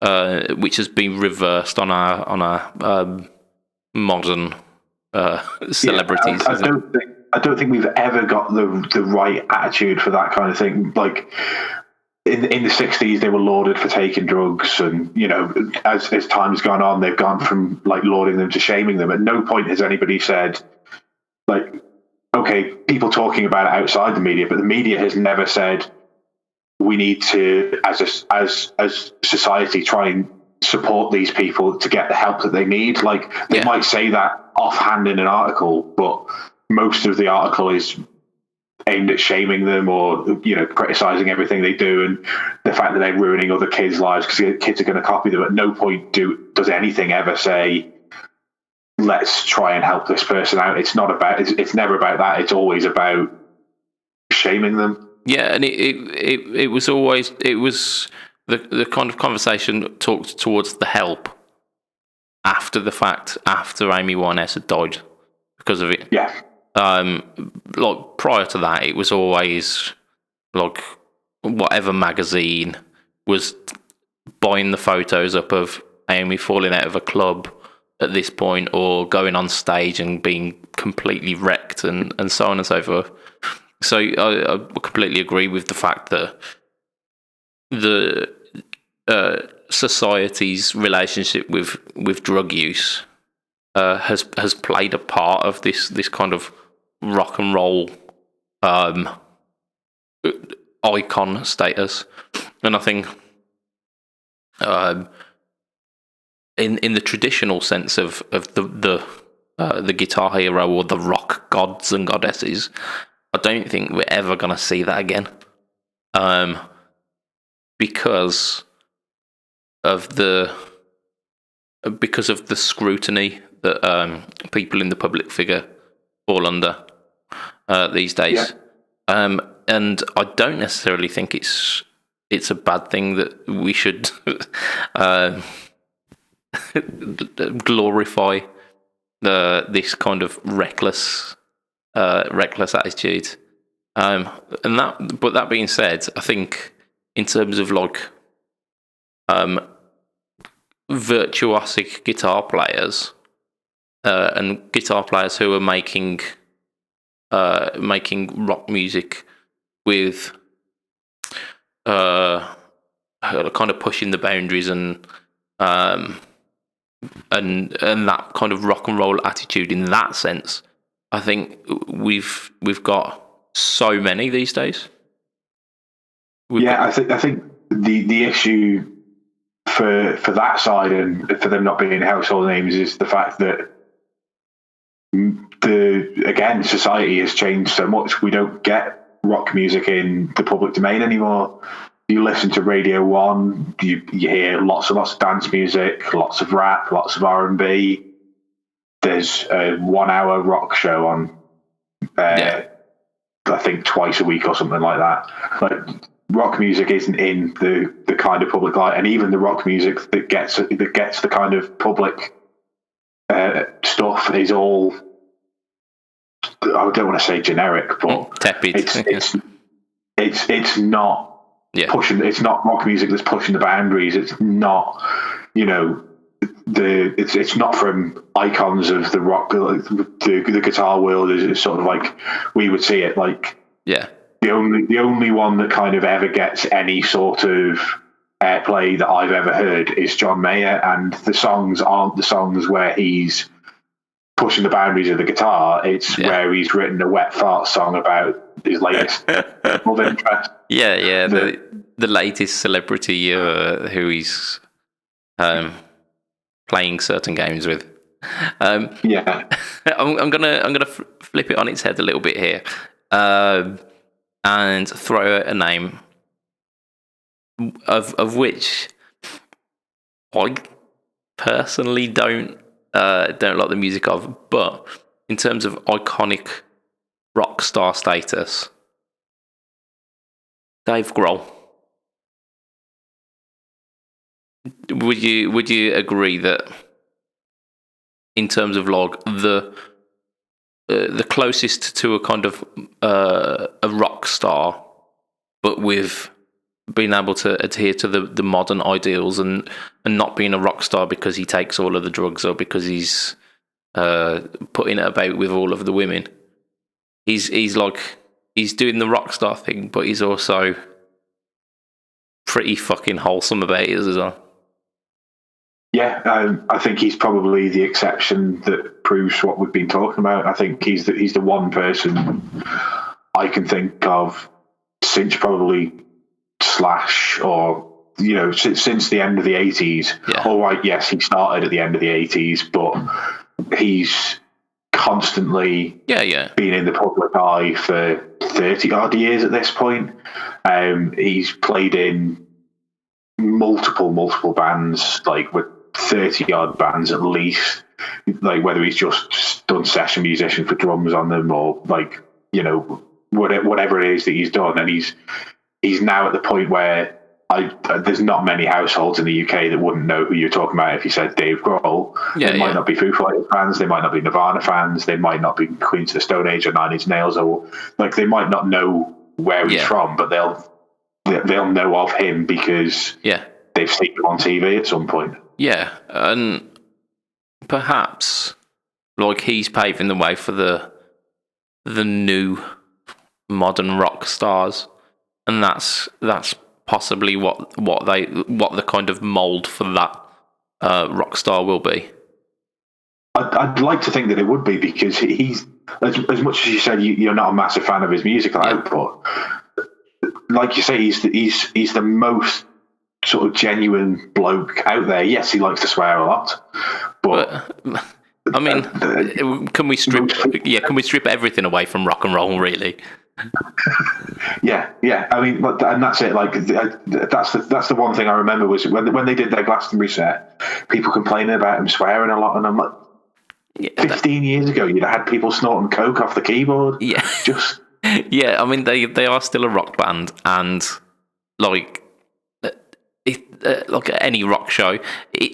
has been reversed on our modern celebrities. I don't think we've ever got the right attitude for that kind of thing. Like in the 60s, they were lauded for taking drugs, and you know, as time's gone on, they've gone from like lauding them to shaming them. At no point has anybody said, like, okay, people talking about it outside the media, but the media has never said, we need to, as society, try and support these people to get the help that they need. Like, they might say that offhand in an article, but most of the article is aimed at shaming them or, criticizing everything they do and the fact that they're ruining other kids' lives because kids are going to copy them. At no point does anything ever say, let's try and help this person out. It's never about that. It's always about shaming them. Yeah, and it was always, it was the kind of conversation talked towards the help after the fact, after Amy Winehouse had died because of it. Yeah. Like, prior to that, it was always like whatever magazine was buying the photos up of Amy falling out of a club at this point, or going on stage and being completely wrecked, and so on and so forth. So I completely agree with the fact that the society's relationship with drug use has played a part of this kind of rock and roll icon status, and I think in the traditional sense of the guitar hero or the rock gods and goddesses, I don't think we're ever going to see that again, because of the scrutiny that people in the public figure fall under these days. Yeah. And I don't necessarily think it's a bad thing that we should glorify this kind of reckless attitude. But that being said, I think in terms of like virtuosic guitar players and guitar players who are making rock music with kind of pushing the boundaries and that kind of rock and roll attitude in that sense, I think we've got so many these days. I think the issue for that side and for them not being household names is the fact that society has changed so much. We don't get rock music in the public domain anymore. You listen to Radio 1, you hear lots of dance music, lots of rap, lots of R&B. There's a 1 hour rock show on, I think twice a week or something like that. Like, rock music isn't in the kind of public light, and even the rock music that gets the kind of public stuff is all, I don't want to say generic, but tepid. It's not pushing. It's not rock music that's pushing the boundaries. It's not, it's not from icons of the rock, the guitar world. Is sort of like we would see it. Like, the only one that kind of ever gets any sort of airplay that I've ever heard is John Mayer, and the songs aren't the songs where he's pushing the boundaries of the guitar. It's where he's written a wet fart song about his latest love interest. The latest celebrity who he's playing certain games with. I'm gonna flip it on its head a little bit here, and throw out a name of which I personally don't like the music of, but in terms of iconic rock star status, Dave Grohl. Would you agree that in terms of like the closest to a kind of a rock star, but with being able to adhere to the modern ideals and not being a rock star because he takes all of the drugs or because he's putting it about with all of the women. He's doing the rock star thing, but he's also pretty fucking wholesome about it as well. Yeah, I think he's probably the exception that proves what we've been talking about. I think he's the one person I can think of since probably slash, or since the end of the 80s. All right, yes, he started at the end of the 80s, but he's constantly been in the public eye for 30 odd years at this point. He's played in multiple bands, like with 30 odd bands at least, like whether he's just done session musician for drums on them, or like whatever it is that he's done. And he's now at the point where there's not many households in the UK that wouldn't know who you're talking about if you said Dave Grohl. They might not be Foo Fighters fans, they might not be Nirvana fans, they might not be Queens of the Stone Age or Nine Inch Nails, or like they might not know where he's from, but they'll know of him because they've seen him on TV at some point. Yeah, and perhaps like he's paving the way for the new modern rock stars, and that's possibly what the kind of mold for that rock star will be. I'd like to think that it would be, because he's as much as you said you're not a massive fan of his musical output. Like you say, he's the most sort of genuine bloke out there. Yes, he likes to swear a lot, but I mean, can we strip everything away from rock and roll, really? Yeah. I mean, and that's it. Like that's the one thing I remember was when they did their Glastonbury set, people complaining about him swearing a lot, and I'm like, 15 years ago, you'd have had people snorting coke off the keyboard. Yeah, just yeah. I mean, they are still a rock band, and like like any rock show,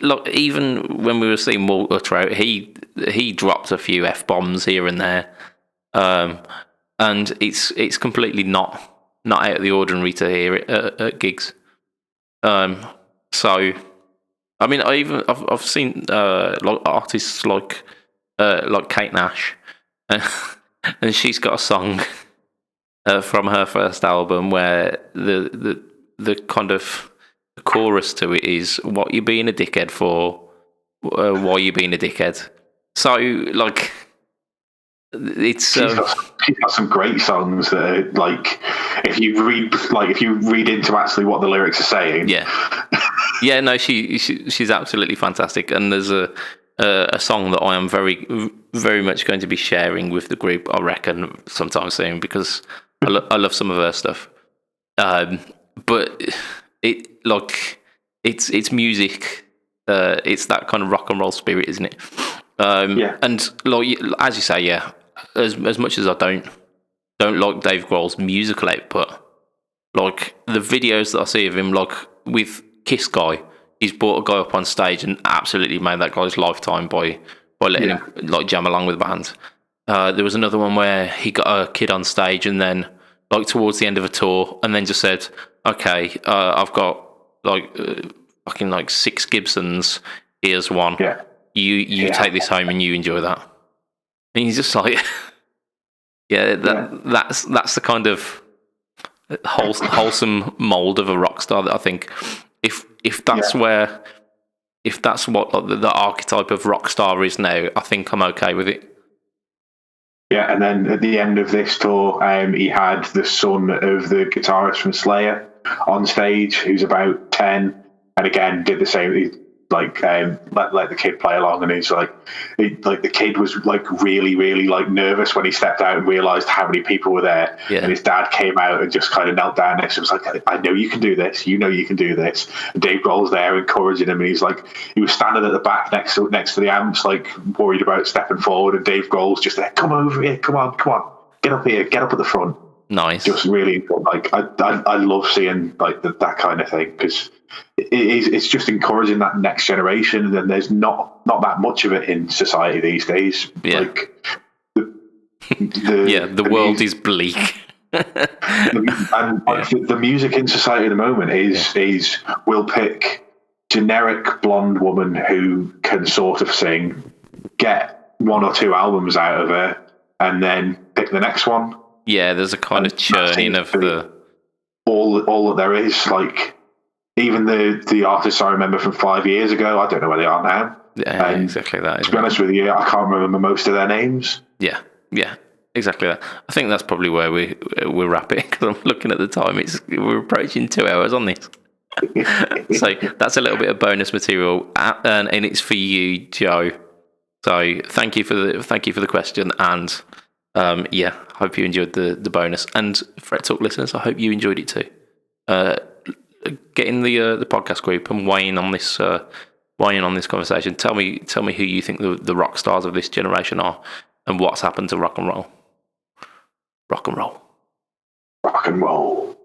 like even when we were seeing Walter Trout, he dropped a few F-bombs here and there, and it's completely not out of the ordinary to hear it at gigs. So, I mean, I've seen like artists like Kate Nash, and she's got a song from her first album where the kind of chorus to it is "What you being a dickhead for? Why you being a dickhead?" So like, it's she's got some great songs that are, like, if you read into actually what the lyrics are saying. Yeah, no, she's absolutely fantastic, and there's a song that I am very very much going to be sharing with the group, I reckon, sometime soon, because I love some of her stuff. But it's music. It's that kind of rock and roll spirit, isn't it? And like as you say, as much as I don't like Dave Grohl's musical output, like the videos that I see of him, like with Kiss Guy, he's brought a guy up on stage and absolutely made that guy's lifetime by letting him like jam along with the band. There was another one where he got a kid on stage and then like towards the end of a tour, and then just said, "Okay, I've got like fucking like 6 Gibsons. Here's one. You take this home and you enjoy that." And he's just like, that's the kind of wholesome mold of a rock star that I think if that's what like, the archetype of rock star is now, I think I'm okay with it. Yeah, and then at the end of this tour, he had the son of the guitarist from Slayer on stage, who's about 10, and again did the same. He, like let the kid play along, and he's like the kid was like really like nervous when he stepped out and realised how many people were there. And his dad came out and just kind of knelt down next to him. Was like, "I know you can do this. You know you can do this." And Dave Grohl's there encouraging him, and he was standing at the back next to the amps, like worried about stepping forward. And Dave Grohl's just there, "Come over here, come on, get up here, get up at the front." Nice. Just really like I love seeing like that kind of thing, because it's just encouraging that next generation, and there's not that much of it in society these days. Like the world is bleak. The music in society at the moment is we'll pick generic blonde woman who can sort of sing, get 1 or 2 albums out of her, and then pick the next one. Yeah, there's a kind of churning of the all that there is. Like even the artists I remember from 5 years ago, I don't know where they are now. Yeah, exactly that. To be honest with you, I can't remember most of their names. Yeah. exactly that. I think that's probably where we're wrapping, because I'm looking at the time. We're approaching 2 hours on this. So that's a little bit of bonus material, and it's for you, Joe. So thank you for the question, and hope you enjoyed the bonus. And Fret Talk listeners, I hope you enjoyed it too. Get in the podcast group and weigh in on this conversation. Tell me who you think the rock stars of this generation are, and what's happened to rock and roll. Rock and roll. Rock and roll.